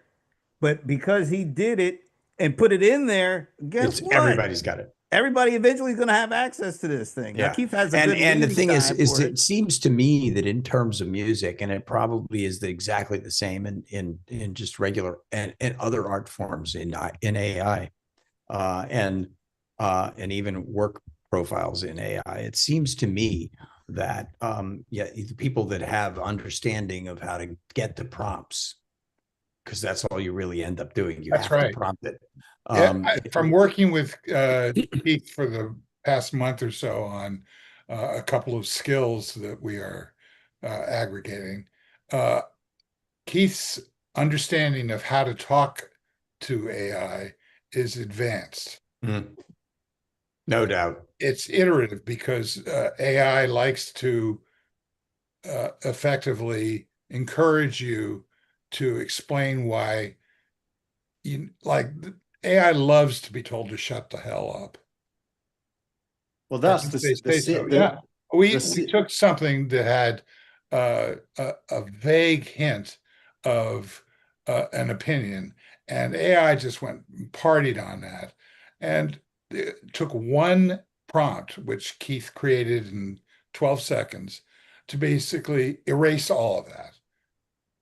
But because he did it and put it in there, guess what? Everybody's got it. Everybody eventually is going to have access to this thing. Now, Yeah. Keith has a and good the lead thing is time for it seems to me that in terms of music, and it probably is exactly the same in just regular and other art forms in AI, and even work profiles in AI. It seems to me that the people that have understanding of how to get the prompts, because that's all you really end up doing. You That's have to right. prompt it. From working with Keith for the past month or so on a couple of skills that we are aggregating, Keith's understanding of how to talk to AI is advanced. No doubt. It's iterative because AI likes to effectively encourage you to explain why AI loves to be told to shut the hell up. Well, that's They say so. Yeah, we took something that had a vague hint of an opinion, and AI just went partied on that, and it took one prompt, which Keith created in 12 seconds, to basically erase all of that.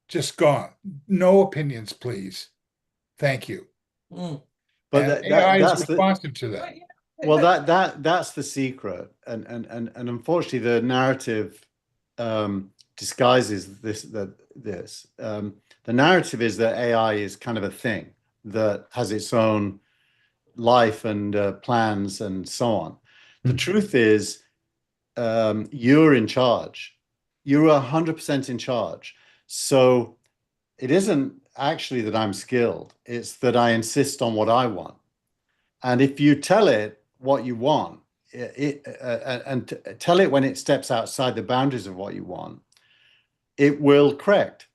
Just gone. No opinions, please. Thank you. But AI is that's responsive to that. Well, that's the secret, and unfortunately, the narrative disguises this. The narrative is that AI is kind of a thing that has its own life and plans and so on. The truth is, you're in charge. You're 100% in charge. So it isn't actually that I'm skilled. It's that I insist on what I want. And if you tell it what you want, and tell it when it steps outside the boundaries of what you want, it will correct.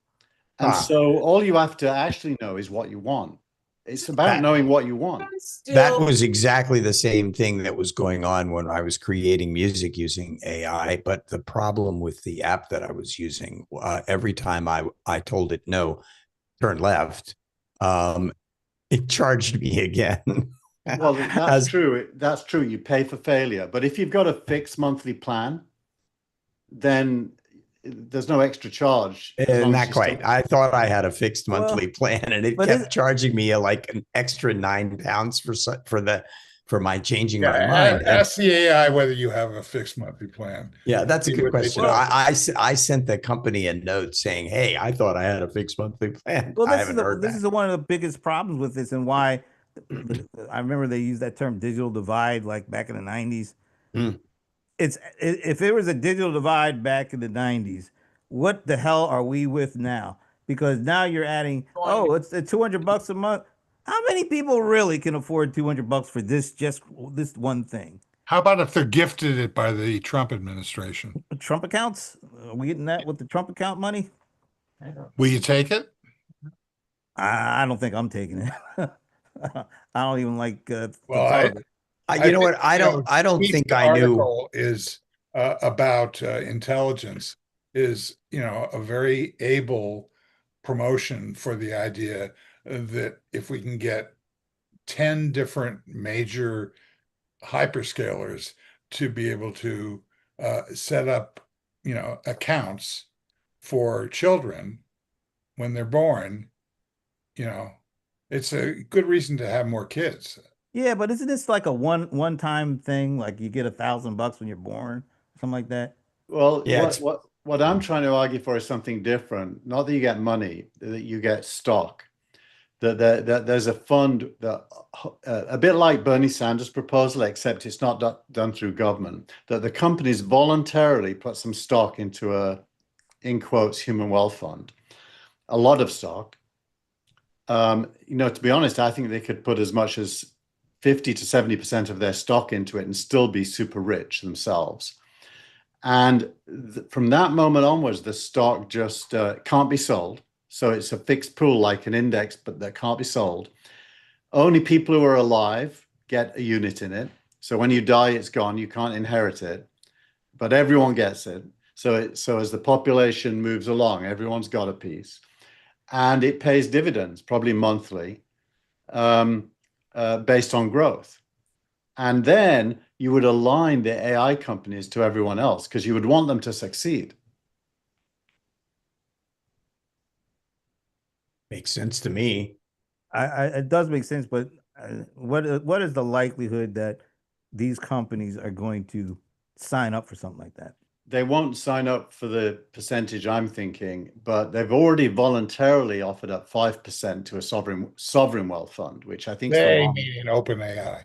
And so all you have to actually know is what you want. It's about knowing what you want. That was exactly the same thing that was going on when I was creating music using AI. But the problem with the app that I was using, every time I told it no, turn left, it charged me again. Well, that's true. That's true. You pay for failure. But if you've got a fixed monthly plan, then there's no extra charge. Not quite. I thought I had a fixed monthly plan, and it kept charging me like an extra £9 for my changing my mind. Ask the AI whether you have a fixed monthly plan. Yeah, that's a good question. I sent the company a note saying, "Hey, I thought I had a fixed monthly plan." Well, I haven't heard this that. is one of the biggest problems with this, and why I remember they used that term digital divide like back in the 90s. Mm. If it was a digital divide back in the 90s, what the hell are we with now? Because now you're adding, oh, it's $200 a month. How many people really can afford $200 for just this one thing? How about if they're gifted it by the Trump administration? Trump accounts? Are we getting that with the Trump account money? I don't. Will you take it? I don't think I'm taking it. I don't even like the Well, thought of it. You know think, what? I don't. I don't Keith's think I knew. article is about intelligence is, a very able promotion for the idea that if we can get 10 different major hyperscalers to be able to set up, accounts for children when they're born, you know, it's a good reason to have more kids. Yeah, but isn't this like a one time thing? Like you get $1,000 when you're born, something like that. Well, Yeah, it's what I'm trying to argue for is something different. Not that you get money, that you get stock. That there's a fund that a bit like Bernie Sanders' proposal, except it's not done through government. That the companies voluntarily put some stock into a, in quotes, human wealth fund, a lot of stock. To be honest, I think they could put as much as 50 to 70% of their stock into it and still be super rich themselves. And from that moment onwards, the stock just can't be sold. So it's a fixed pool like an index, but that can't be sold. Only people who are alive get a unit in it. So when you die, it's gone. You can't inherit it, but everyone gets it. So as the population moves along, everyone's got a piece, and it pays dividends, probably monthly, based on growth. And then you would align the AI companies to everyone else because you would want them to succeed. makes sense to me. It does make sense, but what is the likelihood that these companies are going to sign up for something like that? They won't sign up for the percentage I'm thinking, but they've already voluntarily offered up 5% to a sovereign wealth fund, which I think is the They one. meaning OpenAI.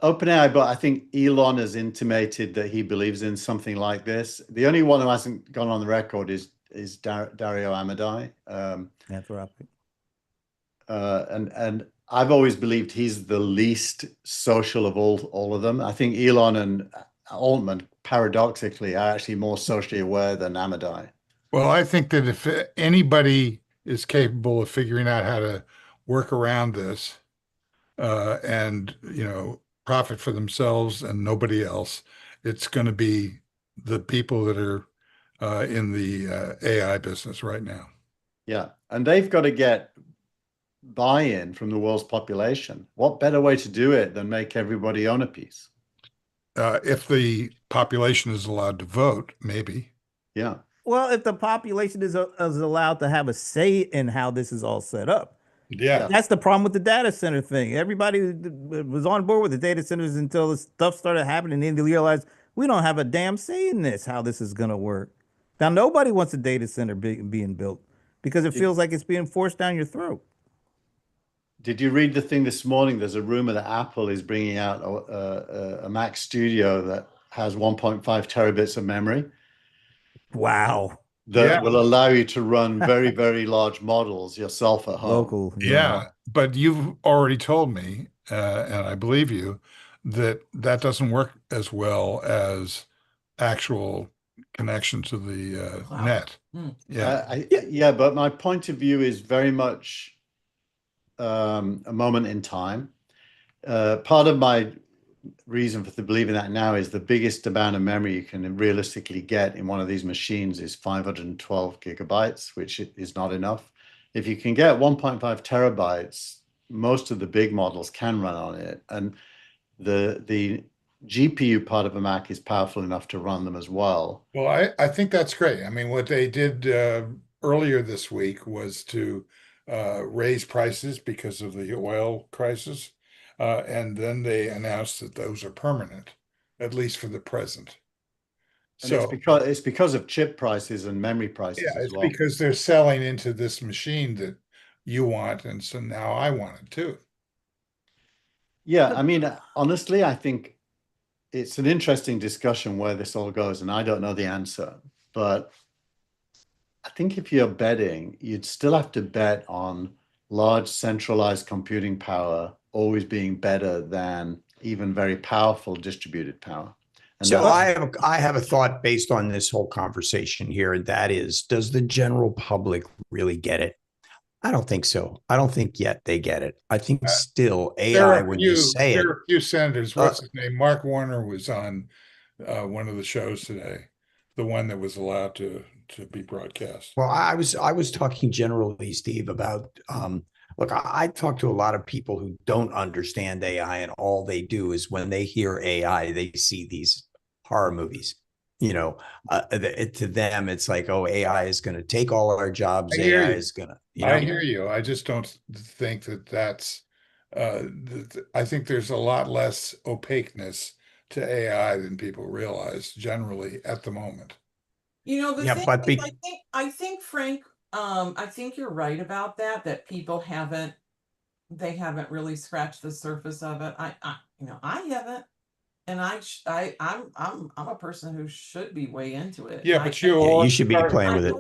OpenAI, but I think Elon has intimated that he believes in something like this. The only one who hasn't gone on the record is Dario Amodei. Anthropic. And I've always believed he's the least social of all of them. I think Elon and Altman, paradoxically, are actually more socially aware than Amodei. Well, I think that if anybody is capable of figuring out how to work around this and profit for themselves and nobody else, it's going to be the people that are in the AI business right now. Yeah, and they've got to get buy-in from the world's population. What better way to do it than make everybody own a piece? If the population is allowed to vote, maybe. Yeah. Well, if the population is allowed to have a say in how this is all set up, Yeah. that's the problem with the data center thing. Everybody was on board with the data centers until the stuff started happening, and then they realized we don't have a damn say in this, how this is going to work. Now, nobody wants a data center being built because it feels like it's being forced down your throat. Did you read the thing this morning? There's a rumor that Apple is bringing out a Mac Studio that has 1.5 terabits of memory Wow. that will allow you to run very, very large models yourself at home. Local. Yeah, but you've already told me, and I believe you, that that doesn't work as well as actual connection to the Wow. net. Yeah, but my point of view is very much a moment in time. Part of my reason for believing that now is the biggest amount of memory you can realistically get in one of these machines is 512 gigabytes, which is not enough. If you can get 1.5 terabytes, most of the big models can run on it, and the GPU part of a Mac is powerful enough to run them as well. Well, I think that's great. I mean, what they did earlier this week was to raise prices because of the oil crisis. And then they announced that those are permanent, at least for the present. And it's because of chip prices and memory prices yeah, as it's well. because they're selling into this machine that you want, and so now I want it too. Yeah, I mean, honestly, I think it's an interesting discussion where this all goes, and I don't know the answer. But I think if you're betting, you'd still have to bet on large centralized computing power always being better than even very powerful distributed power. And So that's I have a thought based on this whole conversation here, and that is, does the general public really get it? I don't think so. I don't think yet they get it. I think still There AI, are a when you few, say there it, are a few senators. uh, What's his name? Mark Warner was on one of the shows today, the one that was allowed to be broadcast. well, I was talking generally, Steve, about look, I talk to a lot of people who don't understand AI, and all they do is when they hear AI, they see these horror movies. You know, to them, it's like, oh, AI is going to take all our I jobs. hear AI you. is going to, I hear you. I just don't think that that's. I think there's a lot less opaqueness to AI than people realize generally at the moment. The yeah, thing but is, I think Frank, I think you're right about that people they haven't really scratched the surface of it. I haven't, and I'm a person who should be way into it, and Yeah, but you yeah, you also should be started, playing I with it.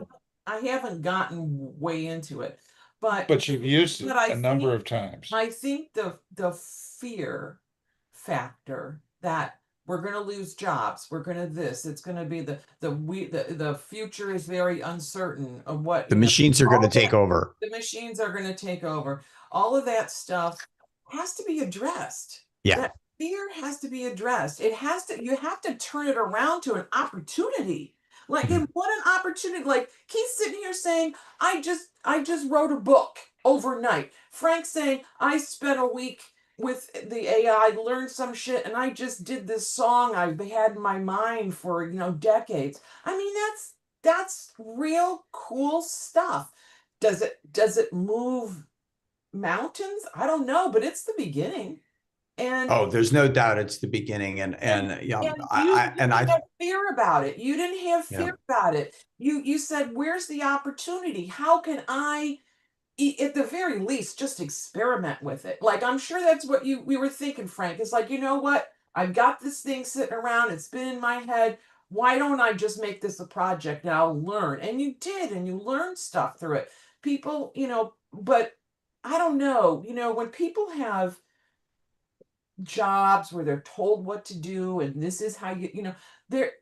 I haven't gotten way into it, but but you've used but it I a number think of times. I think the fear factor that we're going to lose jobs, we're going to this, it's going to be the future is very uncertain of what The machines are going to all take that, over. the machines are going to take over. All of that stuff has to be addressed. Yeah. That fear has to be addressed. You have to turn it around to an opportunity. Like, Mhm. and what an opportunity. Like, Keith's sitting here saying, I just wrote a book overnight. Frank saying, I spent a week with the AI, learned some shit, and I just did this song I've had in my mind for decades. I mean, that's real cool stuff. Does it move mountains? I don't know, but it's the beginning. And Oh, there's no doubt it's the beginning, and yeah, and you I and didn't I have fear about it. You didn't have yeah. fear about it. You said, "Where's the opportunity? How can I, at the very least, just experiment with it?" Like, I'm sure that's what we were thinking, Frank. It's like, you know what? I've got this thing sitting around. It's been in my head. Why don't I just make this a project and I'll learn? And you did, and you learned stuff through it. People, but I don't know. When people have jobs where they're told what to do and this is how there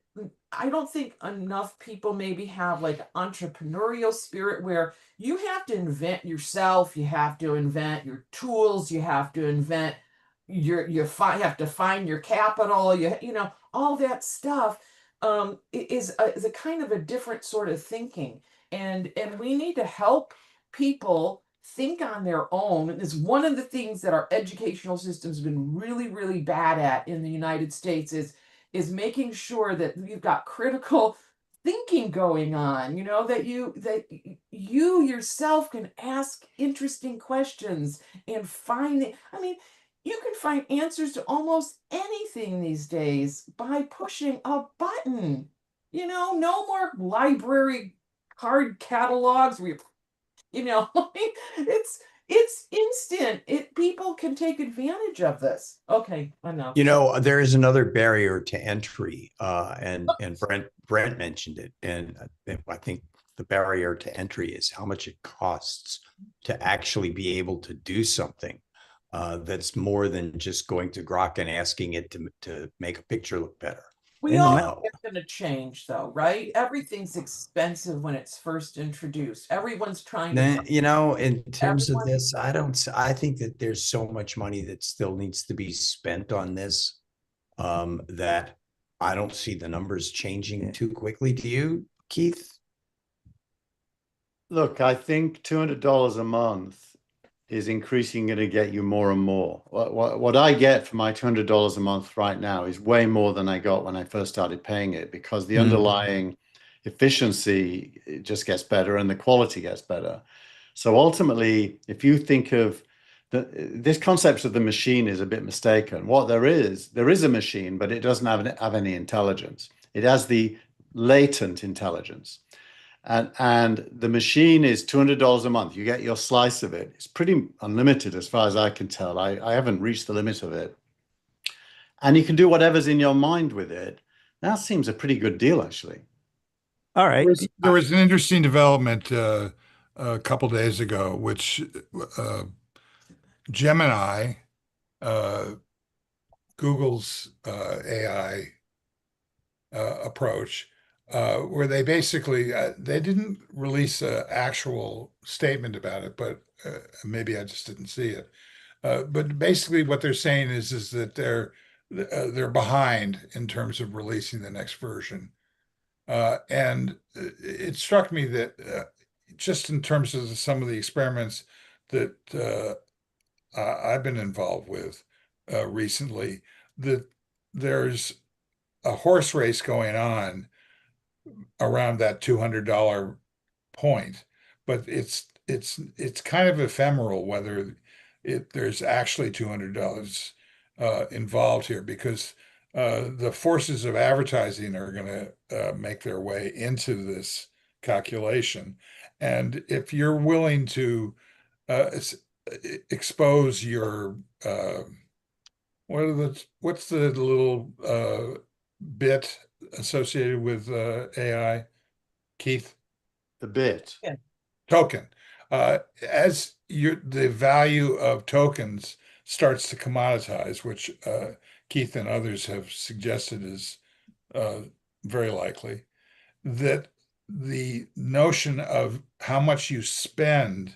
I don't think enough people maybe have like entrepreneurial spirit where you have to invent yourself, you have to invent your tools, you have to invent have to find your capital, all that stuff. Is a kind of a different sort of thinking, and we need to help people think on their own. And it's one of the things that our educational system's been really, really bad at in the United States is making sure that you've got critical thinking going on, that you yourself can ask interesting questions and find it. I mean, you can find answers to almost anything these days by pushing a button. No more library card catalogs where it's instant. People can take advantage of this. Okay, enough. There is another barrier to entry, and Brent mentioned it, and I think the barrier to entry is how much it costs to actually be able to do something that's more than just going to Grok and asking it to make a picture look better. We They don't all know know. it's going to change, though, right? Everything's expensive when it's first introduced. Everyone's trying to Then, in terms of everyone. this, I think that there's so much money that still needs to be spent on this, that I don't see the numbers changing too quickly. Do you, Keith? Look, I think $200 a month is increasing going to get you more and more. What I get for my $200 a month right now is way more than I got when I first started paying it, because the underlying efficiency, it just gets better and the quality gets better. So ultimately, if you think of this concept of the machine is a bit mistaken. What there is a machine, but it doesn't have any intelligence. It has the latent intelligence. and the machine is $200 a month. You get your slice of it. It's pretty unlimited as far as I can tell. I haven't reached the limit of it. And you can do whatever's in your mind with it. That seems a pretty good deal, actually. All right. There was an interesting development a couple days ago, which Gemini, uh, Google's AI approach, where they basically they didn't release an actual statement about it, but maybe I just didn't see it. But basically, what they're saying is that they're behind in terms of releasing the next version. And it struck me that just in terms of some of the experiments that I've been involved with recently, that there's a horse race going on around that $200 point, but it's kind of ephemeral whether there's actually $200 involved here, because the forces of advertising are going to make their way into this calculation. And if you're willing to expose your what's the little bit associated with AI, Keith? The bit. Yeah. Token. As the value of tokens starts to commoditize, which Keith and others have suggested is very likely, that the notion of how much you spend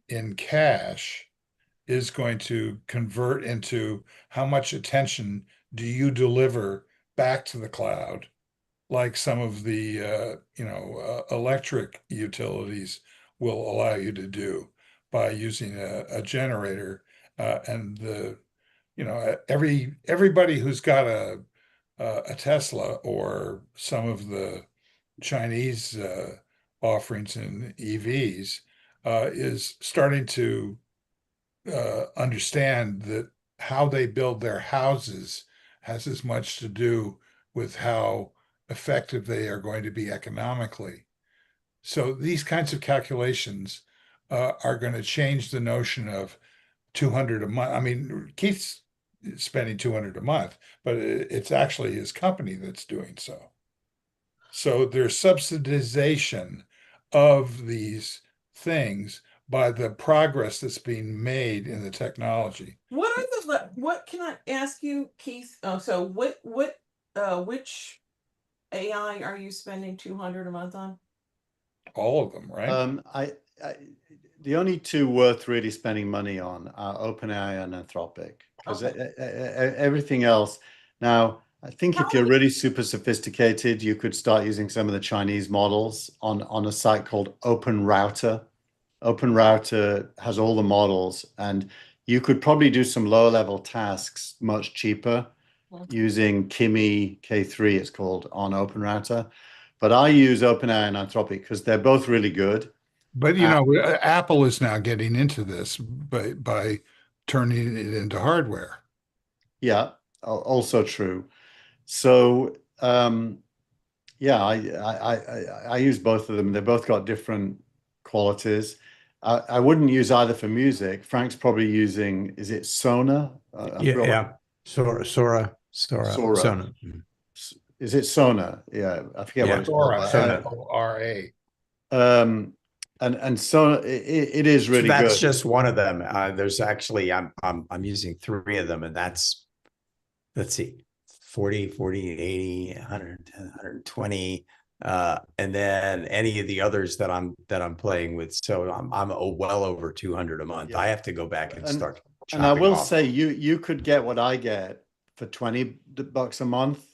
in cash is going to convert into how much attention do you deliver back to the cloud, like some of the electric utilities will allow you to do by using a generator. And everybody who's got a Tesla or some of the Chinese offerings in EVs is starting to understand that how they build their houses has as much to do with how effective they are going to be economically. So these kinds of calculations are going to change the notion of 200 a month. I mean, Keith's spending 200 a month, but it's actually his company that's doing so. So there's subsidization of these things by the progress that's being made in the technology. What can I ask you, Keith? So which AI are you spending 200 a month on? All of them, right? I the only two worth really spending money on are OpenAI and Anthropic, because everything else now. I think if you're really super sophisticated, you could start using some of the Chinese models on a site called Open Router. Open Router has all the models, and you could probably do some lower level tasks much cheaper using Kimi K3, it's called, on Open Router. But I use OpenAI and Anthropic because they're both really good. But Apple is now getting into this by turning it into hardware. Yeah, also true. So yeah, I use both of them. They both got different qualities. I wouldn't use either for music. Frank's probably using, is it Sona? Sora. Sora. Sona. Is it Sona? Yeah, I forget what it's called. Sona. Sora. And so it is really good. That's just one of them. There's actually I'm using 3 of them, and that's, let's see, 40, 80, 110, 120, and then any of the others that I'm playing with. So I'm well over 200 a month. Yeah. I have to go back and start. And I will say you could get what I get for $20 a month.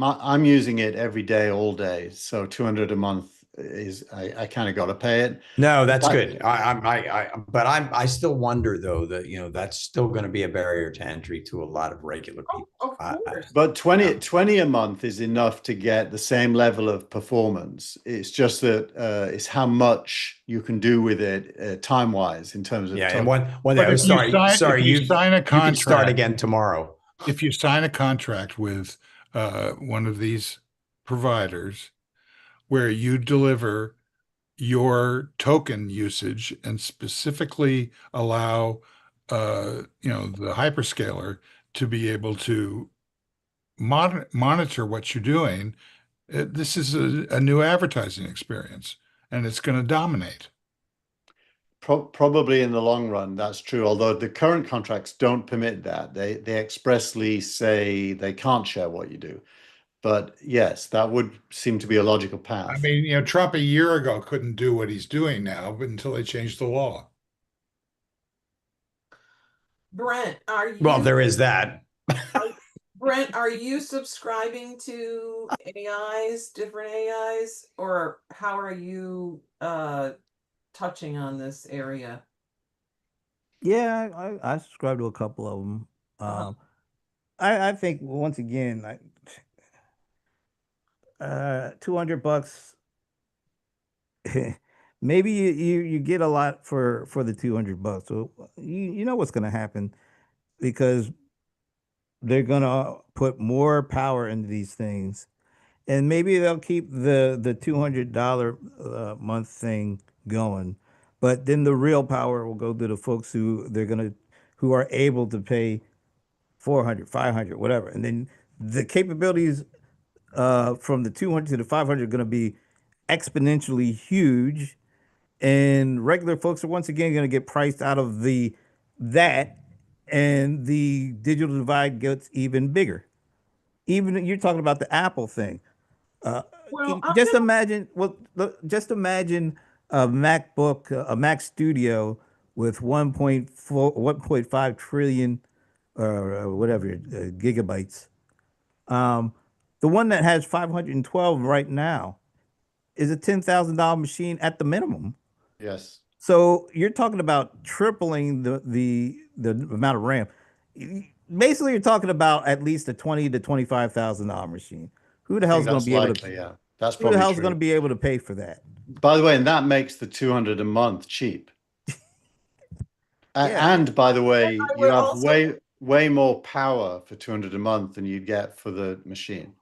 I'm using it every day, all day. So 200 a month is I kind of got to pay it. No, that's good. But I still wonder though that that's still going to be a barrier to entry to a lot of regular people. Of course. But 20 a month is enough to get the same level of performance. It's just that it's how much you can do with it time wise in terms of and when you sign a contract, you can start again tomorrow. If you sign a contract with one of these providers, where you deliver your token usage and specifically allow the hyperscaler to be able to monitor what you're doing. This is a new advertising experience, and it's going to dominate. Probably in the long run, that's true. Although the current contracts don't permit that. They expressly say they can't share what you do. But yes, that would seem to be a logical I path. mean, Trump a year ago couldn't do what he's doing now, but until they changed the law. Brent, are Well, you there is that. Brent, are you subscribing to AIs, different AIs, or how are you touching on this area? Yeah, I subscribe to a couple of them. Uh-huh. I think once again, like, $200, maybe you get a lot for the $200. So you know what's gonna happen because they're gonna put more power into these things, and maybe they'll keep the $200 month thing going, but then the real power will go to the folks who are able to pay 400, 500, whatever, and then the capabilities from the 200 to the 500 are going to be exponentially huge, and regular folks are once again going to get priced out of that, and the digital divide gets even bigger. Even you're talking about the Apple thing. Uh, Well, I'm just gonna imagine. Well, just imagine a MacBook, a Mac Studio with 1.4, 1.5 trillion, or whatever gigabytes. Um, the one that has 512 right now is a $10,000 machine at the minimum. Yes. So you're talking about tripling the amount of RAM. Basically, you're talking about at least a 20 to $25,000 machine. Who I the think hell's going to that's be able to? likely. Yeah, that's Who the probably hell's going true. to be able to pay for that? By the way, and that makes the 200 a month cheap. Yeah, And by the way, I you would have also way more power for 200 a month than you'd get for the machine.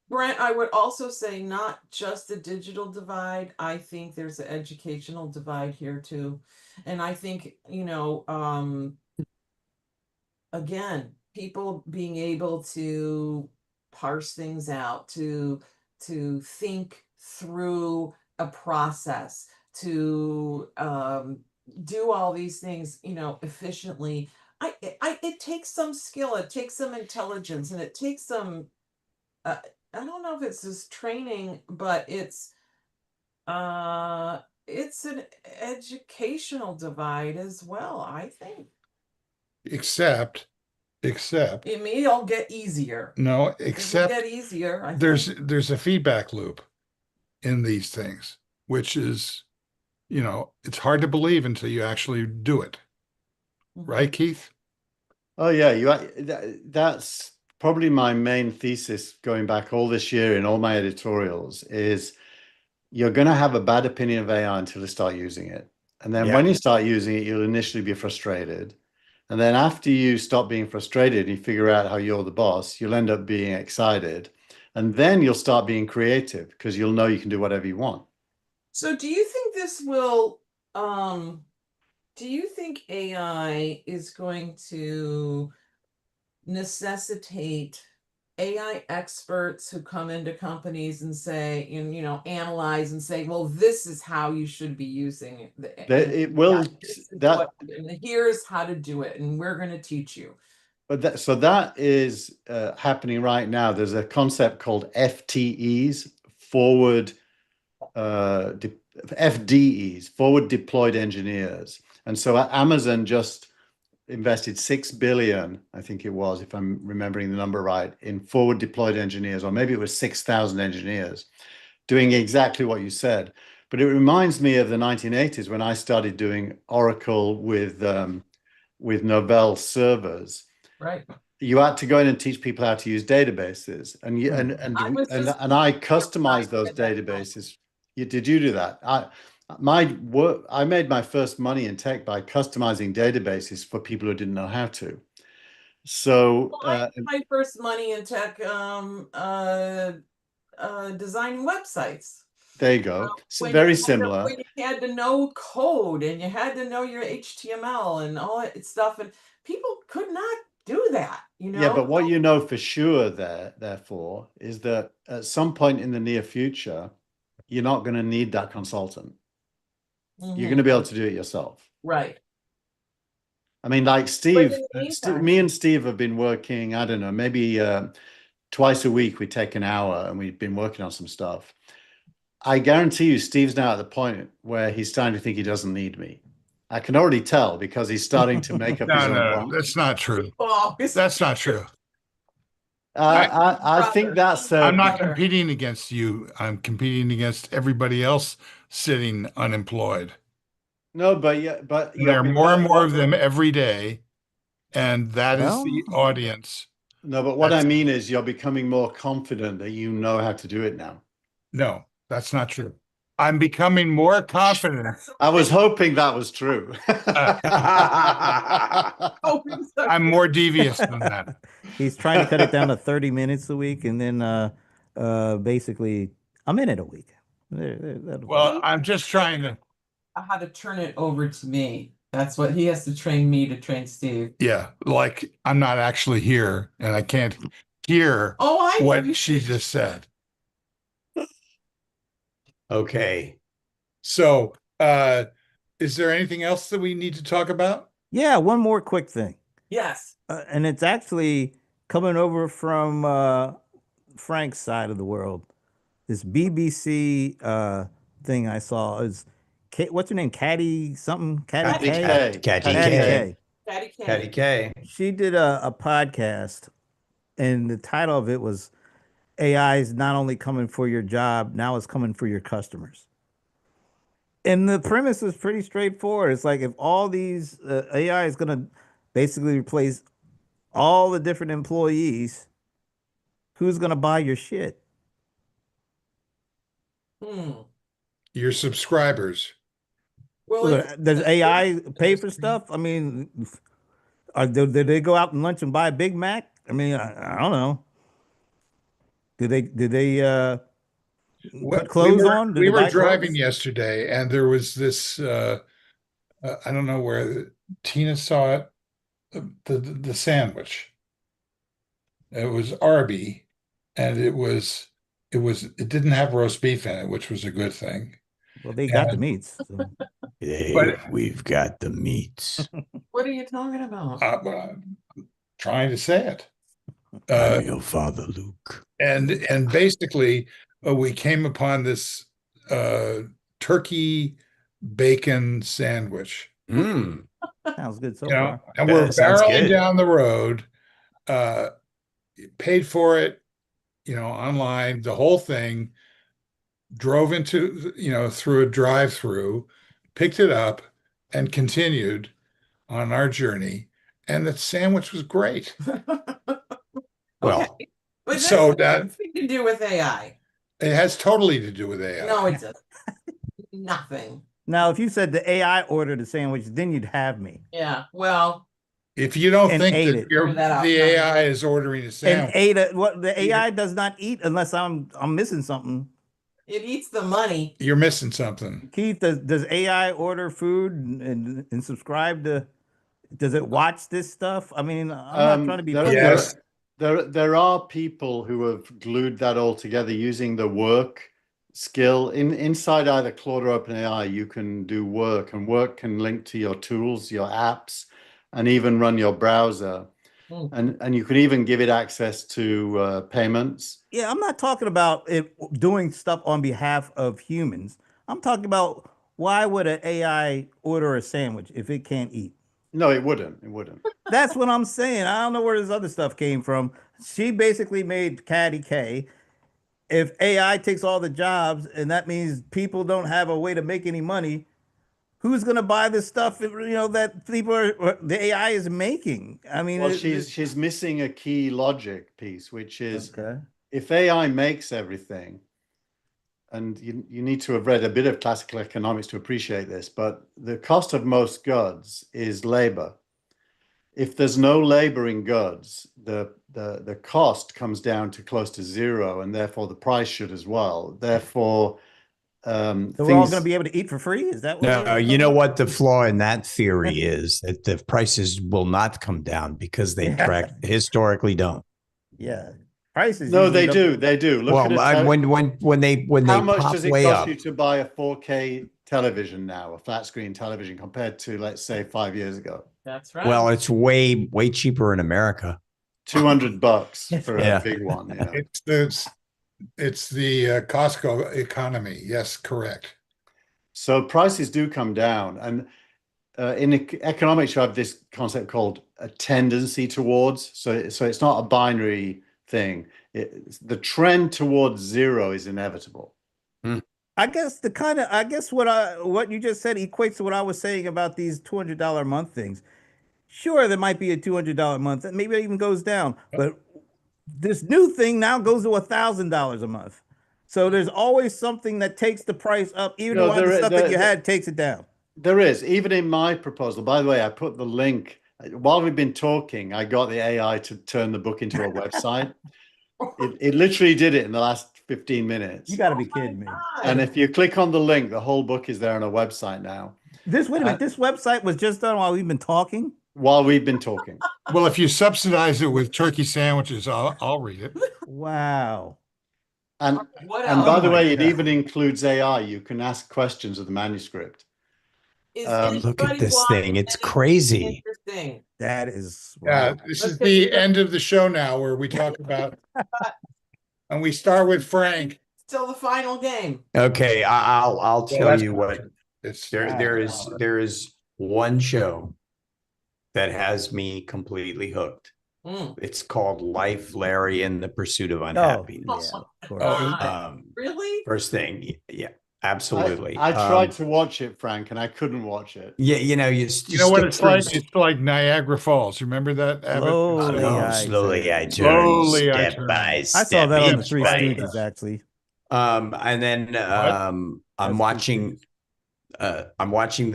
Brent, I would also say not just the digital divide. I think there's an educational divide here too. And I think, again, people being able to parse things out, to think through a process, to do all these things, efficiently. It takes some skill, it takes some intelligence, and it takes some uh, I don't know if it's just training, but it's an educational divide as well, I think. Except, except, It may all get easier. no, It will get except easier, I there's think. there's a feedback loop in these things, which is, it's hard to believe until you actually do it. Mhm. Right, Keith? Oh yeah, that's probably my main thesis going back all this year in all my editorials is you're going to have a bad opinion of AI until you start using it. And then when Yeah. you start using it, you'll initially be frustrated. And then after you stop being frustrated and you figure out how you're the boss, you'll end up being excited. And then you'll start being creative because you'll know you can do whatever you want. So do you think this will do you think AI is going to necessitate AI experts who come into companies and say, and analyze and say, well, this is how you should be using it, That it will this is that what, and here's how to do it, and we're going to teach you. but that is happening right now. There's a concept called FTEs, forward FDEs, forward deployed engineers. And so Amazon just invested 6 billion, I think it was, if I'm remembering the number right, in forward deployed engineers, or maybe it was 6,000 engineers doing exactly what you said. But it reminds me of the 1980s when I started doing Oracle with Novell servers. Right. You had to go in and teach people how to use databases, and you Hmm. I was just and I thinking customized those at that time. databases. Did you do that? I made my first money in tech by customizing databases for people who didn't know how to. So Well, I made my first money in tech designing websites. There you go. When Very you had to- similar. when you had to know code and you had to know your HTML and all that stuff, and people could not do that, Yeah, but what you know for sure therefore, is that at some point in the near future, you're not going to need that consultant. You're going to be able to do it yourself. Right. I mean, like But Steve, in the meantime, me and Steve have been working, I don't know, maybe twice a week we take an hour and we've been working on some stuff. I guarantee you, Steve's now at the point where he's starting to think he doesn't need me. I can already tell because he's starting to make up his own No, prompts. that's not true. oh, That's not true. I think that's. I'm not competing against you. I'm competing against everybody else sitting unemployed. No, but yeah, but And there are you're- more and more what- of them every day, and that is Well- the audience. No, but what I That's- mean is you're becoming more confident that you know how to do it now. No, that's not true. I'm becoming more confident. I was hoping that was true. Oh, I'm more devious than that. He's trying to cut it down to 30 minutes a week, and then basically a minute a week. That'll- Well, I'm just trying to, how to turn it over to me. That's what he has to train me to train Steve. yeah, like I'm not actually here and I can't hear Oh, I what she just said. Okay. So, is there anything else that we need to talk about? yeah, one more quick thing. Yes. And it's actually coming over from Frank's side of the world. This BBC thing I saw is, what's her name? Caddy something? Caddy Patty K? K. Catty Caddy K. K. Patty K. Catty K. She did a podcast, and the title of it was AI is not only coming for your job, now it's coming for your customers. And the premise is pretty straightforward. It's like if all these AI is going to basically replace all the different employees, who's going to buy your shit? Hmm. Your subscribers. Well, Does AI pay for stuff? I mean, did they go out and lunch and buy a Big Mac? I mean, I don't know. Did they put clothes on? Did We they were buy driving clothes? yesterday, and there was this. I don't know where Tina saw it. The sandwich. It was Arby, and it didn't have roast beef in it, which was a good thing. Well, they got the meats. So. Hey, But- we've got the meats. what are you talking about? I'm trying to say it. I'm your father, Luke. And basically, we came upon this turkey bacon sandwich. Mm. Sounds good so You know, far. and Yeah, we're it sounds barreling good. down the road, paid for it, online, the whole thing, drove into, through a drive-through, picked it up, and continued on our journey. And the sandwich was great. Well, Okay. But so that's nothing to do with AI. It has totally to do with AI. No, it doesn't. Nothing. Now, if you said the AI ordered the sandwich, then you'd have me. Yeah. Well, If you don't And think ate that it. Figure that out. the AI is ordering a And sandwich, ate it. What the AI does not eat unless I'm missing something. it eats the money. you're missing something. Keith, does AI order food and subscribe to? Does it watch this stuff? I mean, I'm not trying to be there, funny. Yes. there are people who have glued that all together using the work skill inside either Claude or OpenAI. You can do work, and work can link to your tools, your apps, and even run your browser. And you can even give it access to payments. Yeah, I'm not talking about it doing stuff on behalf of humans. I'm talking about why would an AI order a sandwich if it can't eat? No, it wouldn't. It wouldn't. That's what I'm saying. I don't know where this other stuff came from. She basically made Caddy K. If AI takes all the jobs and that means people don't have a way to make any money, who's going to buy this stuff that the AI is making? I mean, Well, she's missing a key logic piece, which is okay. if AI makes everything, and you need to have read a bit of classical economics to appreciate this, but the cost of most goods is labor. if there's no labor in goods, the cost comes down to close to zero, and therefore the price should as well. Therefore, So we're all going to be able to eat for free? Is that what No, we're you talking know about? what the flaw in that theory is that the prices will not come down because they Yeah. historically don't. Yeah. Prices no, usually they don't. do, they do. Look at Well, it. when they How much pop does it way cost up, you to buy a 4K television now, a flat screen television, compared to, let's say, 5 years ago? That's right. well, it's way cheaper in America. $200 for a Yeah. big one. Yeah. It's the Costco economy. Yes, correct. So prices do come down, and in economics, you have this concept called a tendency towards. So it's not a binary thing. The trend towards zero is inevitable. I guess what you just said equates to what I was saying about these $200 a month things. Sure, there might be a $200 a month, and maybe it even goes down, but this new thing now goes to $1,000 a month. So there's always something that takes the price up, even No, while the stuff that you had takes it down. There is, even in my proposal. By the way, I put the link while we've been talking. I got the AI to turn the book into a website. It literally did it in the last 15 minutes. You got to be kidding me. And if you click on the link, the whole book is there on a website now. Wait a minute, this website was just done while we've been talking? While we've been talking. Well, if you subsidize it with turkey sandwiches, I'll read it. Wow. And What and else? by the Oh my way, it God. even includes AI. You can ask questions of the manuscript. Is Look at anybody this watching thing. It's anything crazy. Interesting. That is Yeah, wow. this Let's is get the to the- end of the show now, where we talk about, and we start with Frank. Still the final game. Okay, I'll Well, tell that's you what. It's There is one show that has me completely hooked. Mm. It's called Life, Larry, and the Pursuit of Oh, Unhappiness. yeah, of course. Oh, Really? First thing, yeah, absolutely. I tried to watch it, Frank, and I couldn't watch it. Yeah, you know, you know what it's like? It's like Niagara Falls. Remember that? Slowly, slowly I turn. turn, Slowly I step turn. by I step. saw that on the inch Three by Stooges, inch. actually. And then I'm That's watching. I'm watching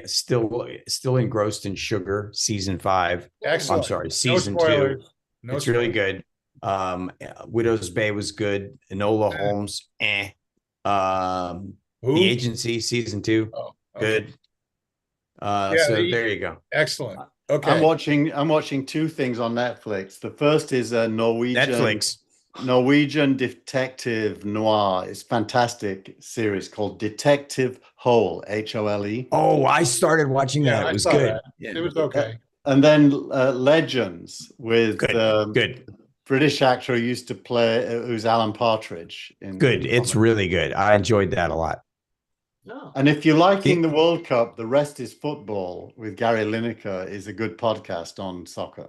still engrossed in sugar season 5. Excellent. I'm sorry, No season 2. spoilers. No It's really spoilers. good. Widow's Bay was good. Enola Holmes, Who? The Agency season 2, Oh, okay. good. Yeah, So there you go. Excellent. Okay. I'm watching two things on Netflix. The first is a Norwegian detective noir. It's a fantastic series called Detective Hole, Hole. Oh, I started watching Yeah, that. I It was saw good. that. Yeah. It was okay. And then Legends with Good. British actor who used to play, who's Alan Partridge. Good. It's really good. I enjoyed that a lot. No. And if you're liking the World Cup, The Rest is Football with Gary Lineker is a good podcast on soccer.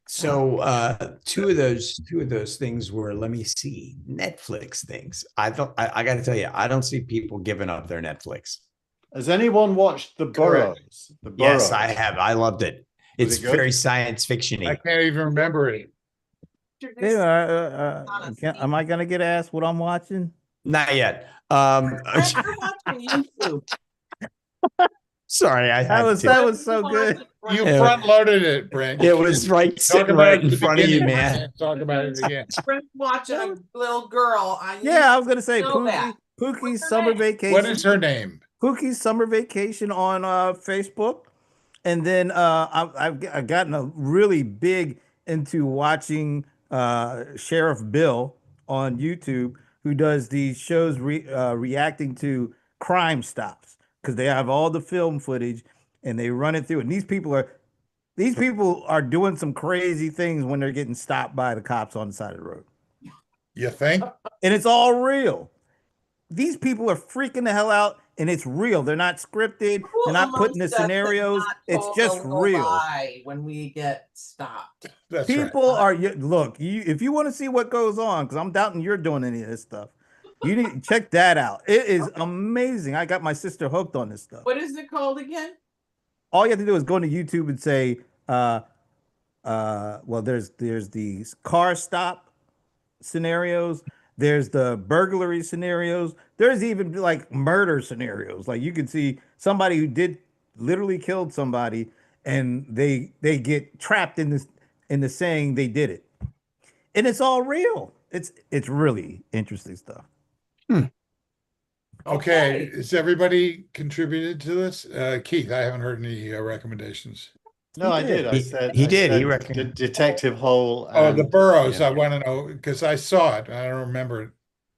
So two of those things were, let me see, Netflix things. I got to tell you, I don't see people giving up their Netflix. Has anyone watched The Burrows? The Burrows. Yes, I have. I loved it. Was It's it good? very science fiction-y. I can't even remember it. Am I gonna get asked what I'm watching? Not yet. You're watching YouTube. Sorry, I had That to. was so good. You Yeah. front loaded it, Brent. It was right Talk sitting about right it at in the front of you, beginning. man. Can't talk about it again. Brent's watching a little girl. Yeah, I was gonna say know that. Pookie's What's her summer name? vacation. What is her name? Pookie's summer vacation on Facebook, and then I've gotten a really big into watching Sheriff Bill on YouTube, who does these shows reacting to crime stops because they have all the film footage and they run it through. And these people are doing some crazy things when they're getting stopped by the cops on the side of the road, You think? and it's all real. These people are freaking the hell out, and it's real. They're not scripted. They're not putting the scenarios. It's just real. When we get stopped. That's People are look. If you want to see what goes on, because I'm doubting you're doing any of this stuff, you need to check that out. It is amazing. I got my sister hooked on this stuff. What is it called again? All you have to do is go to YouTube and say, well, there's these car stop scenarios. There's the burglary scenarios. There's even like murder scenarios. Like you can see somebody who did literally killed somebody, and they get trapped in this in the saying they did it, and it's all real. It's really interesting stuff. Okay, is everybody contributed to this? Keith, I haven't heard any recommendations. No, I did. He did. He said Detective Hole Oh, the and Burrows. yeah, I want to know because I saw it. I don't remember it.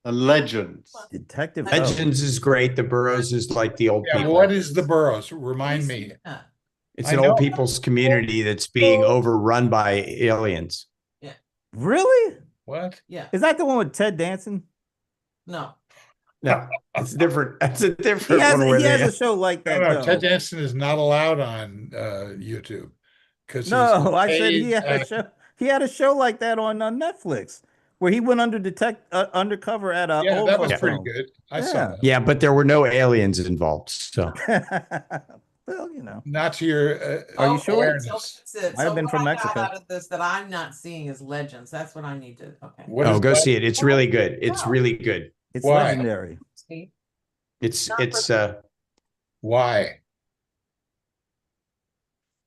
and Legends. Detective O. Legends is great. The Burrows is like the old Yeah, people. what is the Burrows? Remind me. Yeah. It's I an know. old people's community that's being overrun by aliens. Really? What? Yeah. Is that the one with Ted Danson? No. No, it's different. That's a He different has one where he has they. a show like No, that no, though. Ted Danson is not allowed on YouTube because No, I said he had a show. He had a show like that on Netflix where he went undercover at a Yeah, old that was folks pretty home. good. I saw that. Yeah, but there were no aliens involved. So Well, you know, Not to your Are you sure? awareness. So that's it. Might have So been what from I got Mexico. out of this that I'm not seeing is Legends. That's what I need to. Okay. What oh, is go that? see it. It's really good. It's really good. it's Why? legendary. It's Why?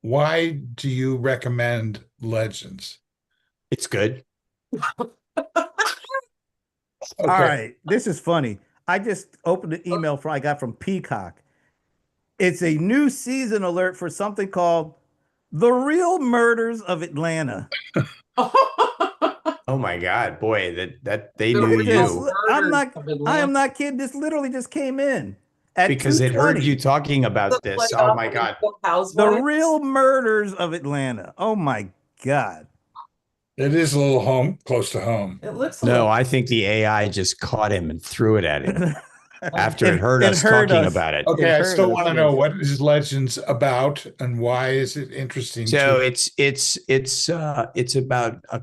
Why do you recommend Legends? it's good. All right, this is funny. I just opened the email I got from Peacock. It's a new season alert for something called The Real Murders of Atlanta. Oh my God, boy, that they The knew real you I am not kidding. This literally just came in at because it heard 2:20. you talking about this. Oh my God. The Real Murders of Atlanta. Oh my God. It is a little close to home. It looks a No, little. I think the AI just caught him and threw it at him after it heard It us heard talking us. about it. Okay, It I hurt still us, want to yes. know what is Legends about and why is it interesting So to it's about a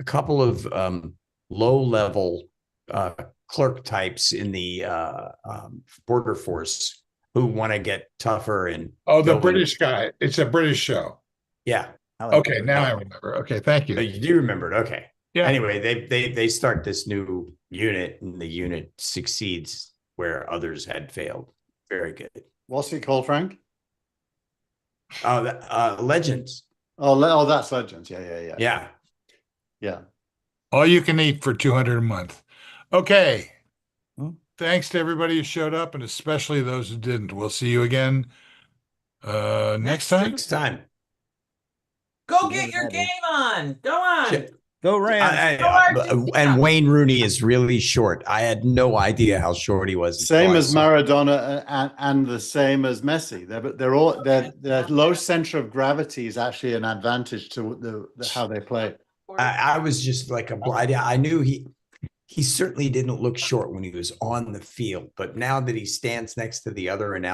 couple of low level clerk types in the border force who want to get tougher and the go in- British guy. It's a British show. Yeah. I like Okay, that. now I remember. Okay, thank Oh, you. you do remember it. Okay. Yeah. Anyway, they start this new unit and the unit succeeds where others had failed. Very good. What's it called, Frank? Legends. Oh, that's Legends. Yeah. Yeah. All you can eat for 200 a month. Okay. Hmm. Thanks to everybody who showed up and especially those who didn't. We'll see you again next time. Next time. Go get your game on. Go on. Shit. Go Rams. And Wayne Rooney is really short. I had no idea how short he was. Same as Maradona and the same as Messi. Their low center of gravity is actually an advantage to how they play. I was just like a blind. I knew he certainly didn't look short when he was on the field, but now that he stands next to the other announcer.